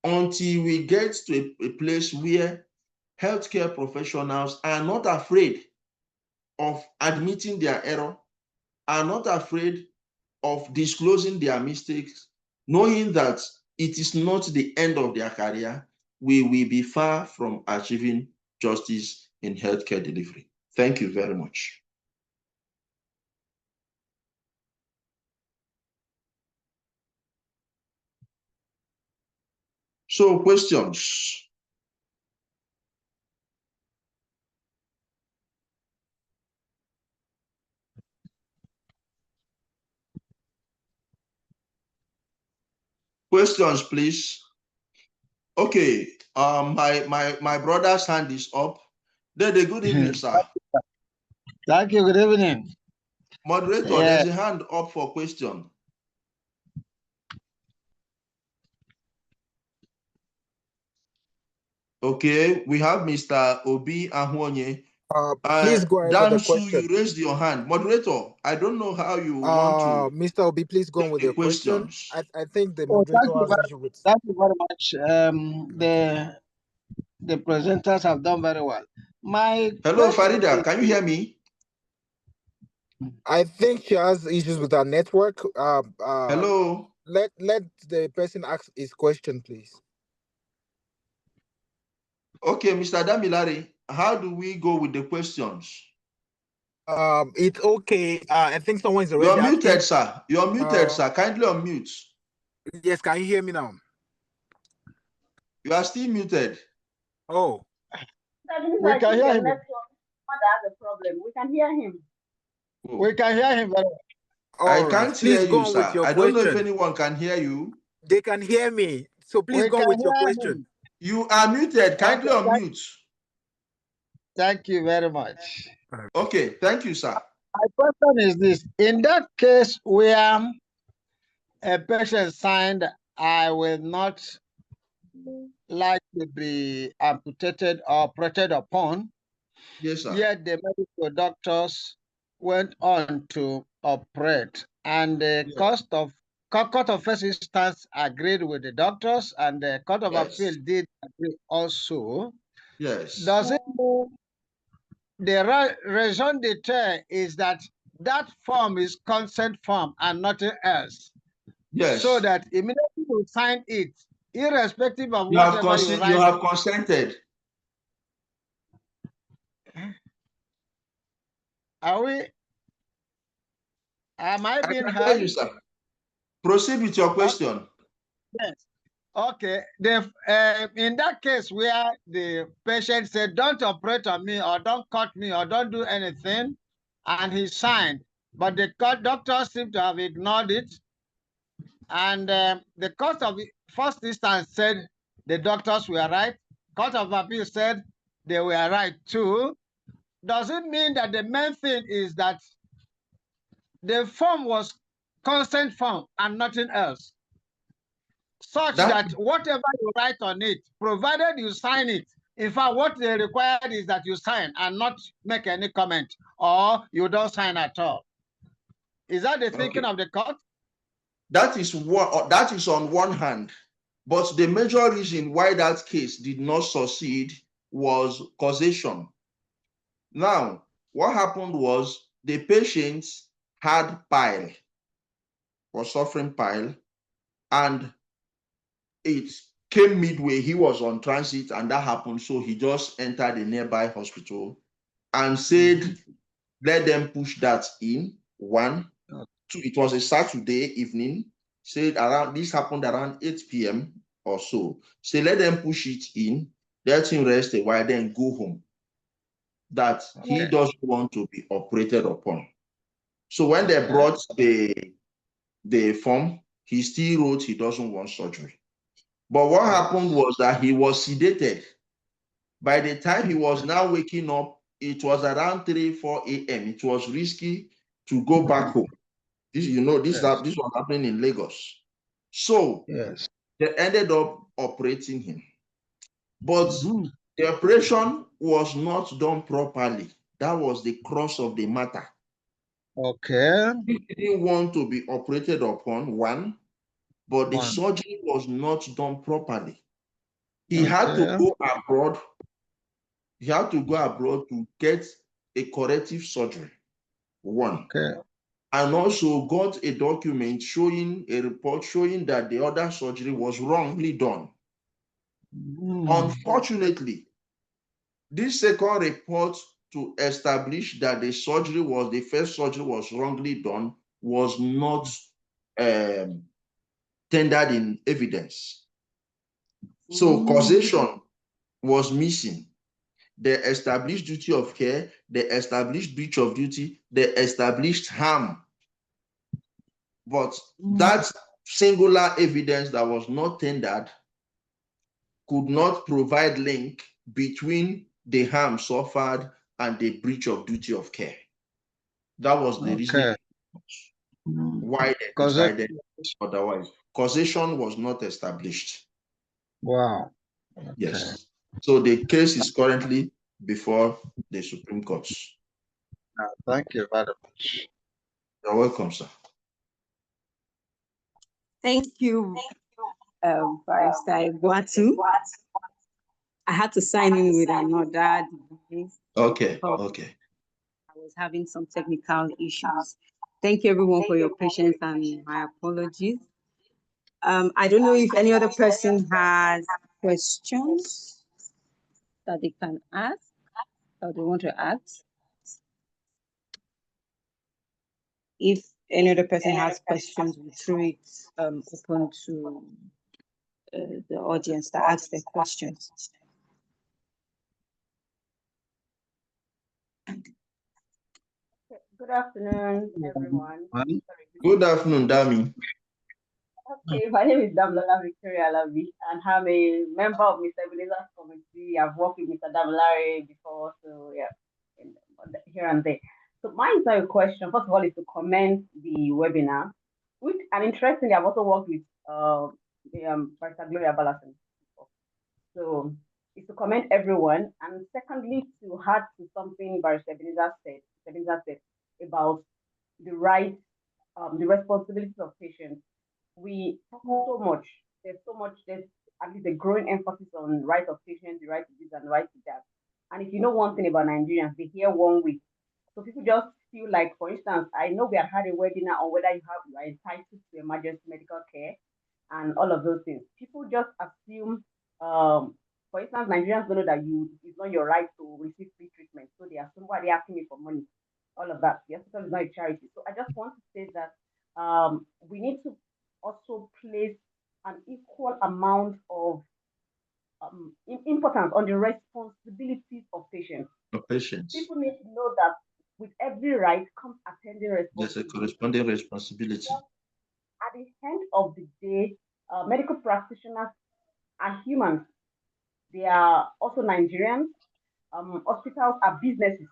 Until we get to a place where healthcare professionals are not afraid of admitting their error, are not afraid of disclosing their mistakes, knowing that it is not the end of their career, we will be far from achieving justice in healthcare delivery. Thank you very much. So, questions? Questions, please. Okay, my brother's hand is up. Dede, good evening, sir. Thank you. Good evening. Moderator, there's a hand up for question. Okay, we have Mr. Obi Ahwonye. Please go ahead with the Dansu, question. you raised your hand. Moderator, I don't know how you want to. Mr. Obi, please go on with your question. Questions. I think the Oh, moderator has issue with. thank you very much. The presenters have done very well. Hello, Farida, can you hear me? I think she has issues with her network. Hello. Let the person ask his question, please. Okay, Mr. Damilari, how do we go with the questions? It's okay. I think someone is already You're muted, asking. sir. You're muted, sir. Kindly unmute. Yes, can you hear me now? You are still muted. Oh. We can hear him. Has a problem. We can hear him. Oh. We can hear him very well. I can't Please hear go you, on with sir. your I don't know if question. anyone can hear you. They can hear me. So please We go on can with your hear question. him. You are muted. Kindly Okay, unmute. Thank you very much. Okay, thank you, sir. My question is this. In that case where a patient signed, I will not like to be amputated or operated upon, Yes, sir. yet the medical doctors went on to operate, and the Yes. Court of First Instance agreed with the doctors, and the Court of Yes. Appeal did agree also. Yes. Does it mean the raison d'etre is that that form is consent form and nothing else? Yes. So that immediately you sign it, irrespective of You have whatever you write. You have consented. Are we? Am I being can heard? hear you, sir. Proceed with your question. Yes. Okay. In that case where the patient said, "Don't operate on me," or "Don't cut me," or "Don't do anything," and he signed, but the doctors seem to have ignored it, and the Court of First Instance said the doctors were right. Court of Appeal said they were right too. Does it mean that the main thing is that the form was consent form and nothing else, such that whatever you write on it, provided you sign it, in fact, what they required is that you sign and not make any comment, or you don't sign at all? Is that the thinking of the court? That is on one hand, but the major reason why that case did not succeed was causation. Now, what happened was the patient had bile, was suffering bile, and it came midway. He was on transit, and that happened. So he just entered a nearby hospital and said, let them push that in. One, two, it was a Saturday evening. Said this happened around 8 p.m. or so. Say, let them push it in, let him rest a while, then go home. That he doesn't want to be operated upon. So when they brought the form, he still wrote he doesn't want surgery. But what happened was that he was sedated. By the time he was now waking up, it was around 3, 4 a.m. It was risky to go back home. This, you know, this Yes. this was happening in Lagos. So Yes. they ended up operating him. But Mhm. the operation was not done properly. That was the crux of the matter. Okay. He didn't want to be operated upon, one, but the One. surgery was not done properly. He had to Okay. go abroad. He had to go abroad to get a corrective surgery, one. Okay. And also got a document showing a report showing that the other surgery was wrongly done. Unfortunately, this second report to establish that the first surgery was wrongly done was not tendered in evidence. So causation was missing. They established duty of care, they established breach of duty, they established harm. But that singular evidence that was not tendered could not provide link between the harm suffered and the breach of duty of care. That was the reason Okay. why they Because decided otherwise. Causation was not established. wow. Okay. Yes. So the case is currently before the Supreme Court. Thank you very much. You're welcome, sir. Thank you, Barrister Iguatu. I had to sign in with another device. Okay. Okay. I was having some technical issues. Thank you, everyone, for your patience and my apologies. I don't know if any other person has questions that they can ask or they want to ask. If any other person has questions, we throw it open to the audience to ask their questions. Good afternoon, everyone. Good afternoon, Dami. Okay, my name is Damlola Victoria Alavi, and I'm a member of Mr. Ebenezer's committee. I've worked with Mr. Damilare before, so yeah, here and there. So mine is not a question. First of all, is to comment the webinar, which and interestingly, I've also worked with Barrister Gloria Balasin before. So it's to comment everyone, and secondly, to add to something Barrister Ebenezer said about the rights, the responsibilities of patients. We talk so much. There's so much. There's at least a growing emphasis on right of patients, the right to this and the right to that. And if you know one thing about Nigerians, they hear one way. So people just feel like, for instance, I know we have had a webinar on whether you are entitled to emergency medical care and all of those things. People just assume, for instance, Nigerians don't know that it's not your right to receive free treatment. So they assume why they're asking me for money, all of that. The hospital is not a charity. So I just want to say that we need to also place an equal amount of importance on the responsibilities of patients. Of patients. People need to know that with every right comes attending There's a responsibility. corresponding responsibility. At the end of the day, medical practitioners are humans. They are also Nigerians. Hospitals are businesses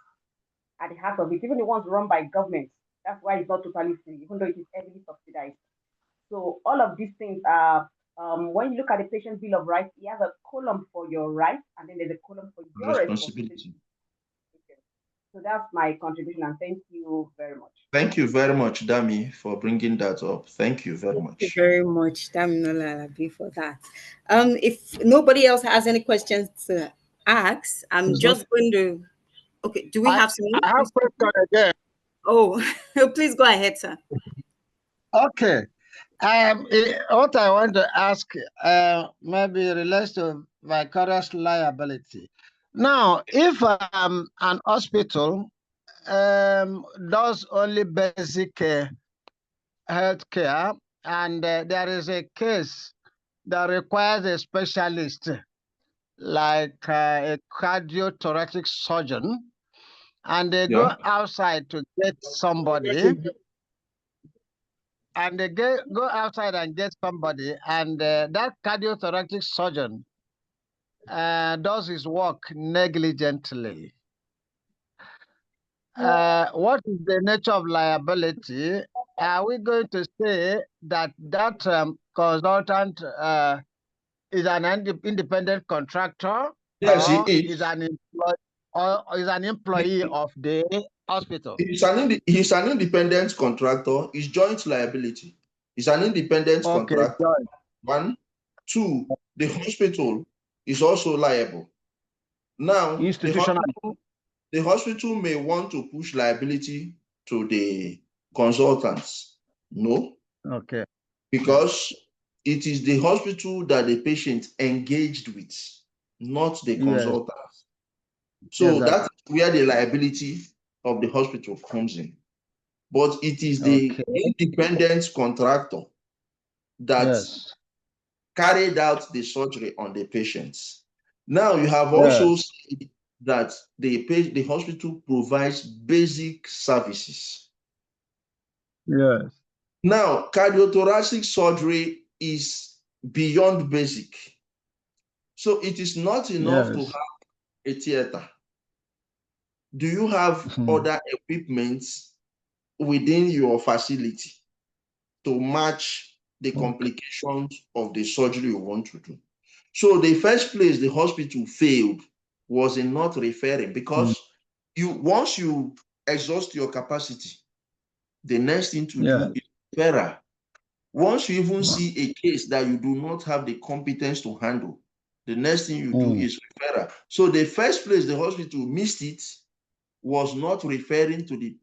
at the heart of it, even the ones run by governments. That's why it's not totally free, even though it is heavily subsidized. So all of these things are, when you look at the patient bill of rights, you have a column for your rights, and then there's a column for your responsibility. So that's my contribution, and thank you very much. Thank you very much, Dami, for bringing that up. Thank you very much. Thank you very much, Daminola Alabi, for that. If nobody else has any questions to ask, I'm just going to. Okay, do we have some? I have a question again. Oh, please go ahead, sir. Okay. What I want to ask maybe relates to vicarious liability. Now, if an hospital does only basic health care and there is a case that requires a specialist like a cardiothoracic surgeon, and they go outside to get somebody, and they go outside and get somebody, and that cardiothoracic surgeon does his work negligently. What is the nature of liability are we going to say that consultant is an independent contractor, Yes, he or is is. an employee of the hospital? He's an independent contractor. It's joint liability. He's an independent Okay, contractor. joint. One. Two, the hospital is also liable. Now, Institutional. the hospital may want to push liability to the consultants. No, Okay. because it is the hospital that the patient engaged with, not the Yes. consultants. So Exactly. that's where the liability of the hospital comes in. But it is the independent contractor that Yes. carried out the surgery on the patients. Now you have also Yes. said that the hospital provides basic services. Yes. Now, cardiothoracic surgery is beyond basic. So it is not enough to Yes. have a theater. Do you have other equipments within your facility to match the complications of the surgery you want to do? So the first place the hospital failed was in not referring, because once you exhaust your capacity, the next thing to Yes. do is referral. Once you even see a case that you do not have the competence to handle, the next thing you do is referral. So the first place the hospital missed it was not referring the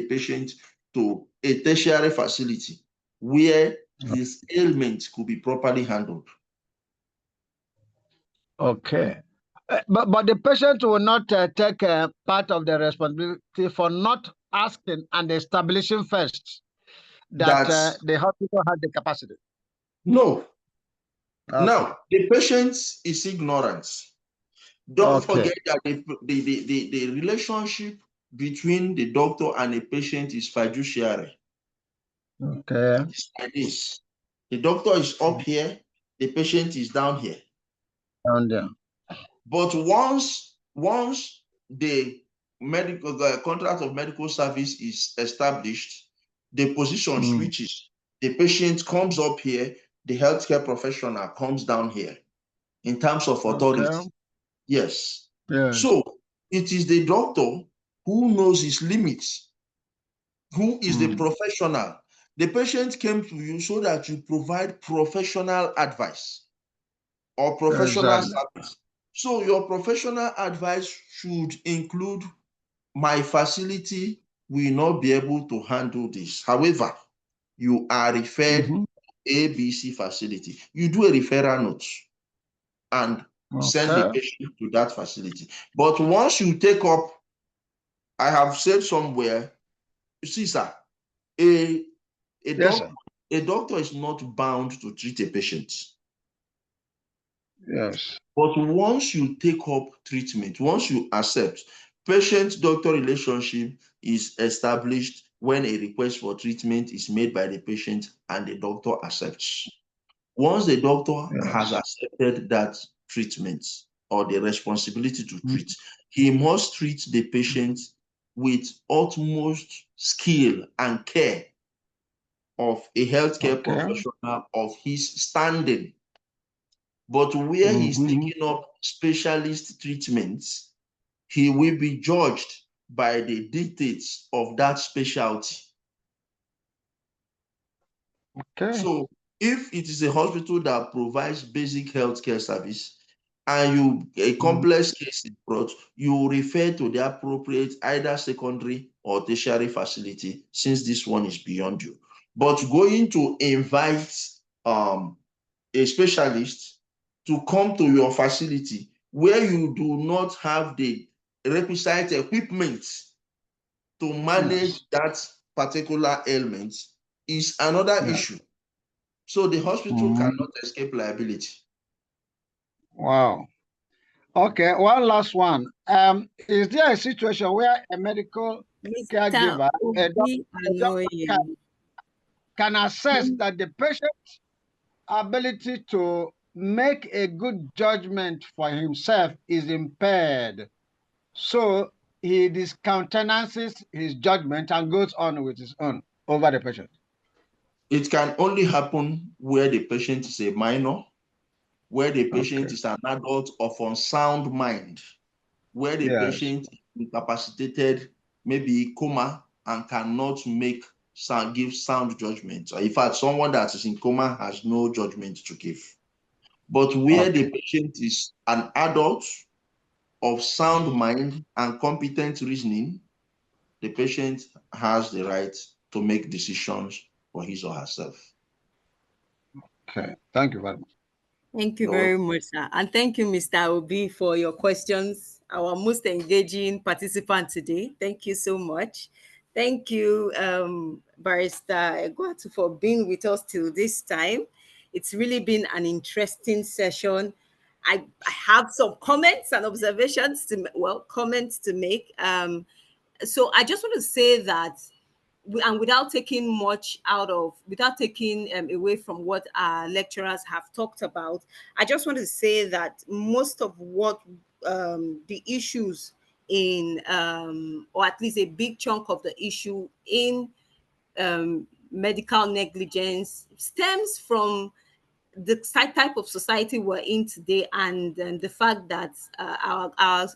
patient to a tertiary facility where his ailment could be properly handled. Okay. But the patient will not take part of the responsibility for not asking and establishing first that the hospital has the capacity. No. Okay. Now, the patient is ignorance. Don't forget that the relationship between the doctor and the patient is fiduciary. Okay. It's like this. The doctor is up here, the patient is down here. Down there. But once the contract of medical service is established, the position switches. The patient comes up here, the healthcare professional comes down here in terms of authority. Okay. Yes. Yes. So it is the doctor who knows his limits, who is the professional. The patient came to you so that you provide professional advice or professional service. So your professional advice should include, my facility will not be able to handle this. However, you are referred to ABC facility. You do a referral note and send the patient to that facility. But once you take up, I have said somewhere, see, sir, a doctor is not bound to treat a patient. Yes. But once you take up treatment, once you accept, patient-doctor relationship is established when a request for treatment is made by the patient and the doctor accepts. Once the doctor has accepted that treatment or the responsibility to treat, he must treat the patient with utmost skill and care of a healthcare professional of his standing. But where he's taking up specialist treatments, he will be judged by the dictates of that specialty. Okay. So if it is a hospital that provides basic healthcare service and a complex case is brought, you refer to the appropriate either secondary or tertiary facility, since this one is beyond you. But going to invite a specialist to come to your facility where you do not have the requisite equipment to manage that particular ailment is another issue. So the hospital cannot escape liability. Wow. Okay, one last one. Is there a situation where a medical caregiver, a doctor can assess that the patient's ability to make a good judgment for himself is impaired? So he discountenances his judgment and goes on with his own over the patient? It can only happen where the patient is a minor, where the patient is an adult of unsound mind, where the patient is incapacitated, maybe coma, and cannot give sound judgment. In fact, someone that is in coma has no judgment to give. But where the patient is an adult of sound mind and competent reasoning, the patient has the right to make decisions for his or herself. Okay, thank you very much. Thank you very much, sir. And thank you, Mr. Obi, for your questions. Our most engaging participant today. Thank you so much. Thank you, Barrister Egwatu, for being with us till this time. It's really been an interesting session. I have some comments and observations comments to make. So I just want to say that, and without taking away from what our lecturers have talked about, I just want to say that most of what the issues in, or at least a big chunk of the issue in medical negligence stems from the type of society we're in today, and the fact that our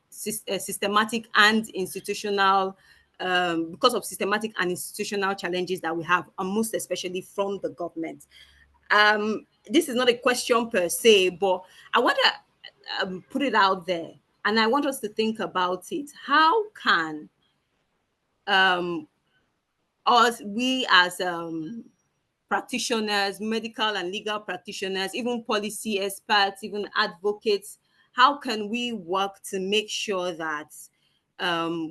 systematic and institutional, because of systematic and institutional challenges that we have, and most especially from the government. This is not a question per se, but I want to put it out there, and I want us to think about it. How can we as practitioners, medical and legal practitioners, even policy experts, even advocates, how can we work to make sure that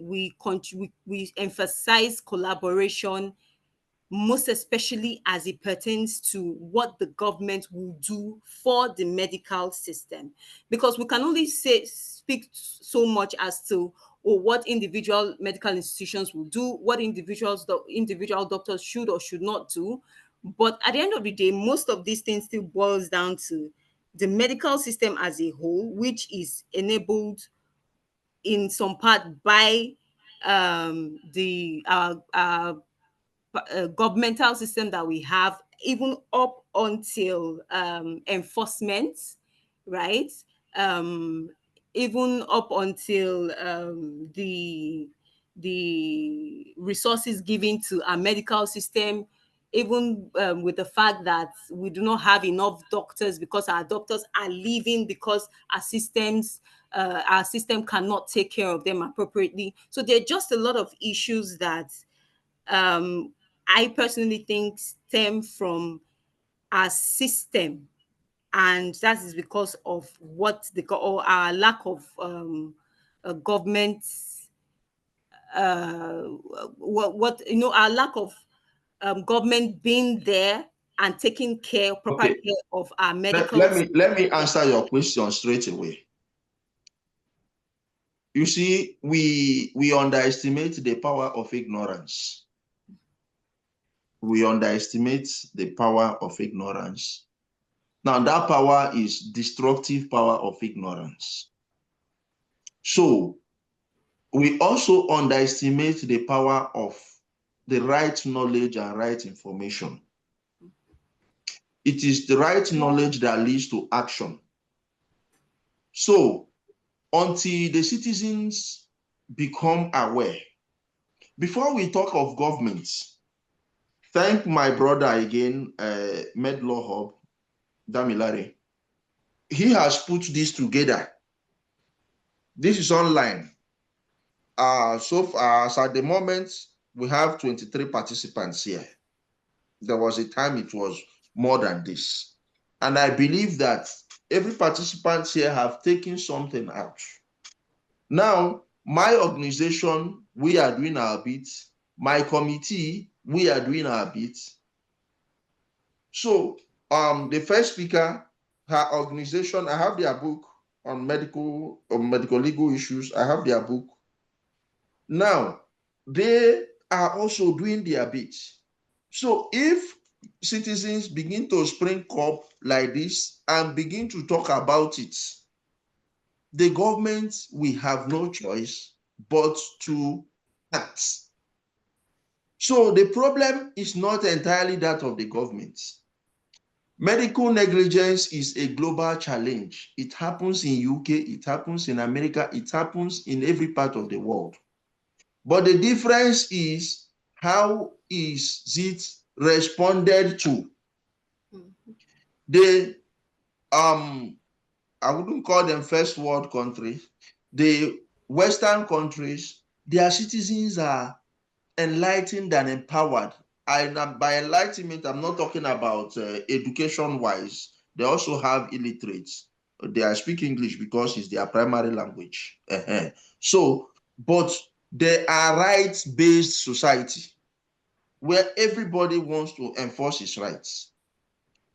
we emphasize collaboration, most especially as it pertains to what the government will do for the medical system? Because we can only speak so much as to what individual medical institutions will do, what individual doctors should or should not do. But at the end of the day, most of these things still boils down to the medical system as a whole, which is enabled in some part by the governmental system that we have, even up until enforcement, right? Um, Even up until the resources given to our medical system, even with the fact that we do not have enough doctors because our doctors are leaving because our system cannot take care of them appropriately. So there are just a lot of issues that I personally think stem from our system, and that is because of or our lack of government, our lack of government being there and taking proper care of our medical. Let me answer your question straight away. You see, we underestimate the power of ignorance. We underestimate the power of ignorance. Now, that power is destructive power of ignorance. So, we also underestimate the power of the right knowledge and right information. It is the right knowledge that leads to action. So, until the citizens become aware, before we talk of governments, thank my brother again, Medlaw Hub, Damilare. He has put this together. This is online. So far, as at the moment, we have 23 participants here. There was a time it was more than this. And I believe that every participant here have taken something out. Now, my organization, we are doing our bit. My committee, we are doing our bit. So the first speaker, her organization, I have their book on medical legal issues. I have their book. Now, they are also doing their bit. So if citizens begin to spring up like this and begin to talk about it, the government will have no choice but to act. So the problem is not entirely that of the government. Medical negligence is a global challenge. It happens in UK, it happens in America, it happens in every part of the world. But the difference is, how is it responded to? The I wouldn't call them first world countries. The Western countries, their citizens are enlightened and empowered. By enlightenment, I'm not talking about education-wise. They also have illiterates. They speak English because it's their primary language. So, but they are rights-based society where everybody wants to enforce his rights.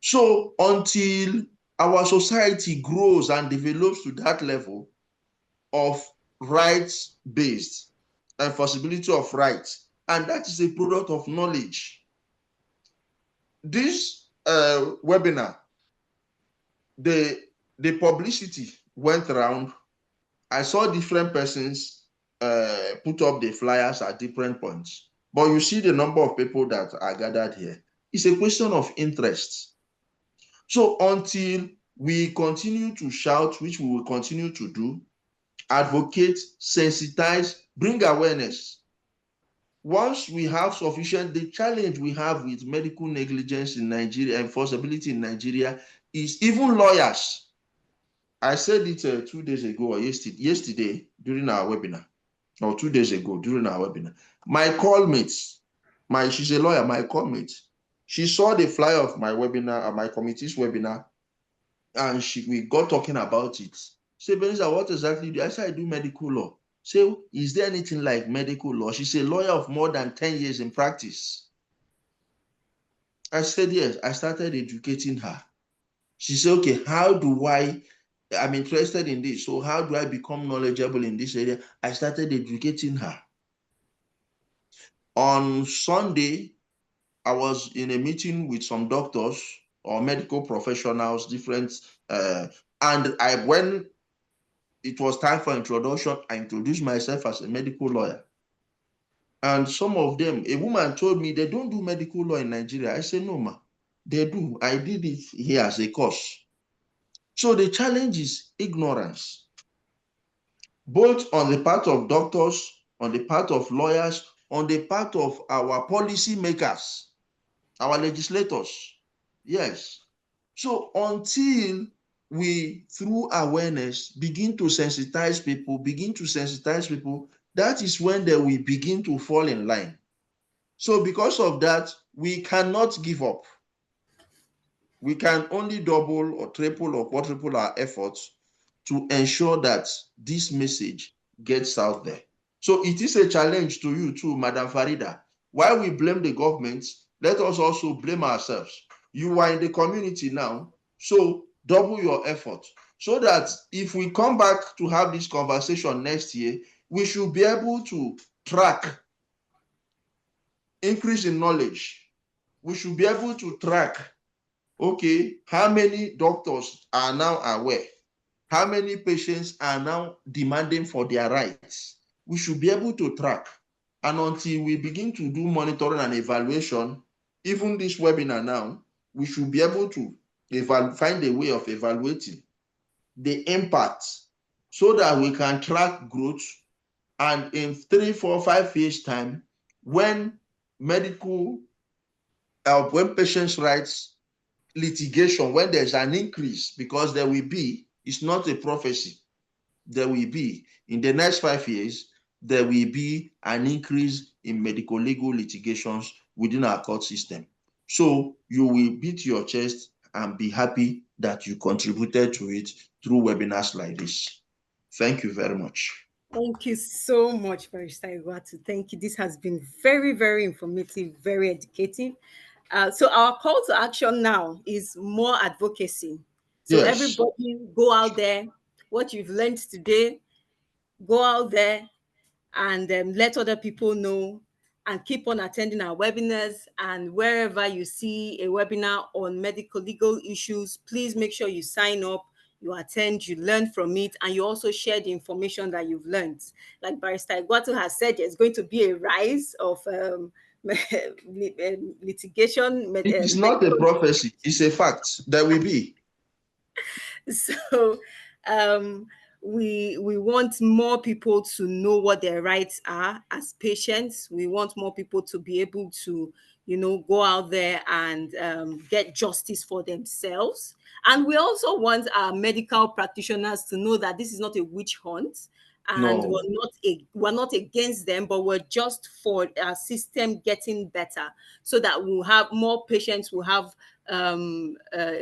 So until our society grows and develops to that level of rights-based enforceability of rights, and that is a product of knowledge. This webinar, the publicity went around. I saw different persons put up the flyers at different points, but you see the number of people that are gathered here. It's a question of interest. So until we continue to shout, which we will continue to do, advocate, sensitize, bring awareness. Once we have sufficient, the challenge we have with medical negligence in Nigeria, enforceability in Nigeria, is even lawyers. I said it 2 days ago or yesterday during our webinar, or 2 days ago during our webinar. My callmates, she's a lawyer, my callmate, she saw the flyer of my webinar, my committee's webinar, and we got talking about it. She said, Benza, what exactly do you do? I said, I do medical law. Say, is there anything like medical law? She's a lawyer of more than 10 years in practice. I said, yes. I started educating her. She said, okay, I'm interested in this. So how do I become knowledgeable in this area? I started educating her. On Sunday, I was in a meeting with some doctors or medical professionals, different, and when it was time for introduction, I introduced myself as a medical lawyer. And some of them, a woman told me they don't do medical law in Nigeria. I said, no, ma, they do. I did it here as a course. So the challenge is ignorance, both on the part of doctors, on the part of lawyers, on the part of our policy makers, our legislators. Yes. So until we, through awareness, begin to sensitize people, that is when they will begin to fall in line. So because of that, we cannot give up. We can only double or triple or quadruple our efforts to ensure that this message gets out there. So it is a challenge to you too, Madam Farida. While we blame the government, let us also blame ourselves. You are in the community now, so double your effort, so that if we come back to have this conversation next year, we should be able to track increase in knowledge. We should be able to track, okay, how many doctors are now aware? How many patients are now demanding for their rights? We should be able to track. And until we begin to do monitoring and evaluation, even this webinar now, we should be able to find a way of evaluating the impact so that we can track growth. And in 3, 4, 5 years' time, when when patients' rights litigation, when there's an increase, because there will be, it's not a prophecy, there will be, in the next 5 years, there will be an increase in medical legal litigations within our court system. So you will beat your chest and be happy that you contributed to it through webinars like this. Thank you very much. Thank you so much, Barrister Iguatu. Thank you. This has been very, very informative, very educative. So our call to action now is more advocacy. So Yes. everybody go out there, what you've learned today, go out there and let other people know, and keep on attending our webinars. And wherever you see a webinar on medical legal issues, please make sure you sign up. you attend, you learn from it, and you also share the information that you've learned. Like Barrister Iguatu has said, there's going to be a rise of litigation. It is not a prophecy, it's a fact. There will be. So um, we want more people to know what their rights are as patients. We want more people to be able to, go out there and get justice for themselves. And we also want our medical practitioners to know that this is not a witch hunt, and No. we're not against them, but we're just for our system getting better, so that we'll have more patients, will have a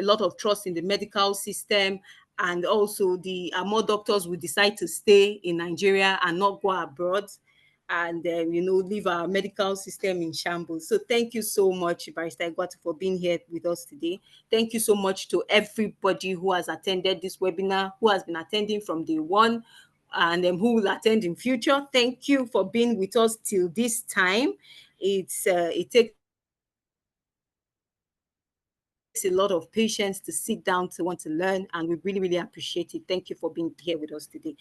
lot of trust in the medical system, and also the more doctors will decide to stay in Nigeria and not go abroad, and leave our medical system in shambles. So thank you so much, Barrister Iguatu, for being here with us today. Thank you so much to everybody who has attended this webinar, who has been attending from day one, and who will attend in future. Thank you for being with us till this time. It takes a lot of patience to sit down to want to learn, and we really, really appreciate it. Thank you for being here with us today.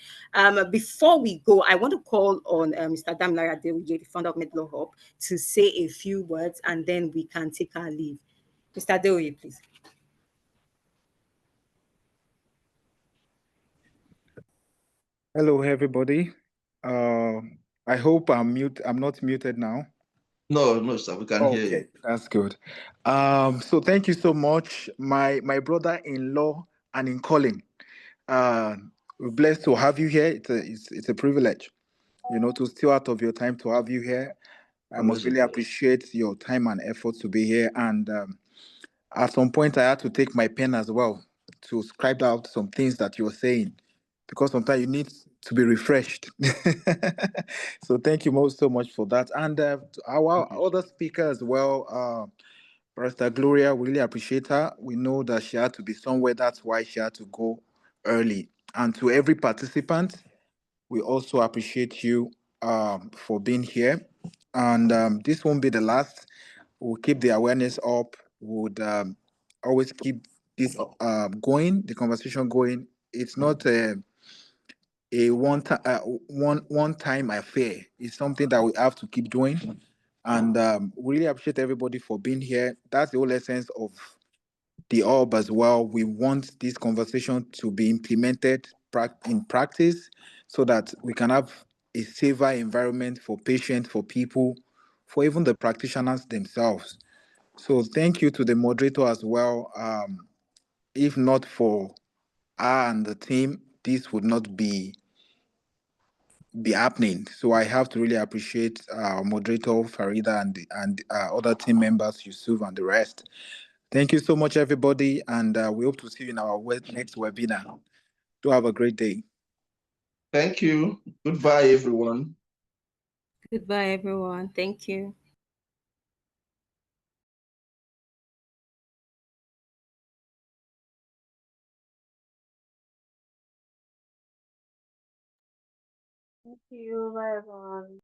Before we go, I want to call on Mr. Damilare Adeoye, the founder of Medlaw Hub, to say a few words, and then we can take our leave. Mr. Adeoye, please. Hello, everybody. Uh, I hope I'm not muted now. No, no, sir, we can hear Okay, you. that's good. So thank you so much, my brother-in-law and in calling. We're blessed to have you here. It's a privilege, to steal out of your time to have you here. I must Always a really pleasure. appreciate your time and effort to be here. And at some point, I had to take my pen as well to scribe out some things that you're saying, because sometimes you need to be refreshed. So thank you so much for that. And to our Thank you, other sir. speaker as well, Pastor Gloria, we really appreciate her. We know that she had to be somewhere. That's why she had to go early. And to every participant, we also appreciate you for being here. And this won't be the last. We'll keep the awareness up. Would always keep this going, the conversation going. It's not a one time affair. It's something that we have to keep doing. And we really appreciate everybody for being here. That's the whole essence of the orb as well. We want this conversation to be implemented in practice, so that we can have a safer environment for patients, for people, for even the practitioners themselves. So thank you to the moderator as well. If not for her and the team, this would not be happening. So I have to really appreciate moderator Farida and other team members, Yusuf and the rest. Thank you so much, everybody, and we hope to see you in our next webinar. Do have a great day. Thank you. Goodbye, everyone. Goodbye, everyone. Thank you. Thank you. Bye, everyone.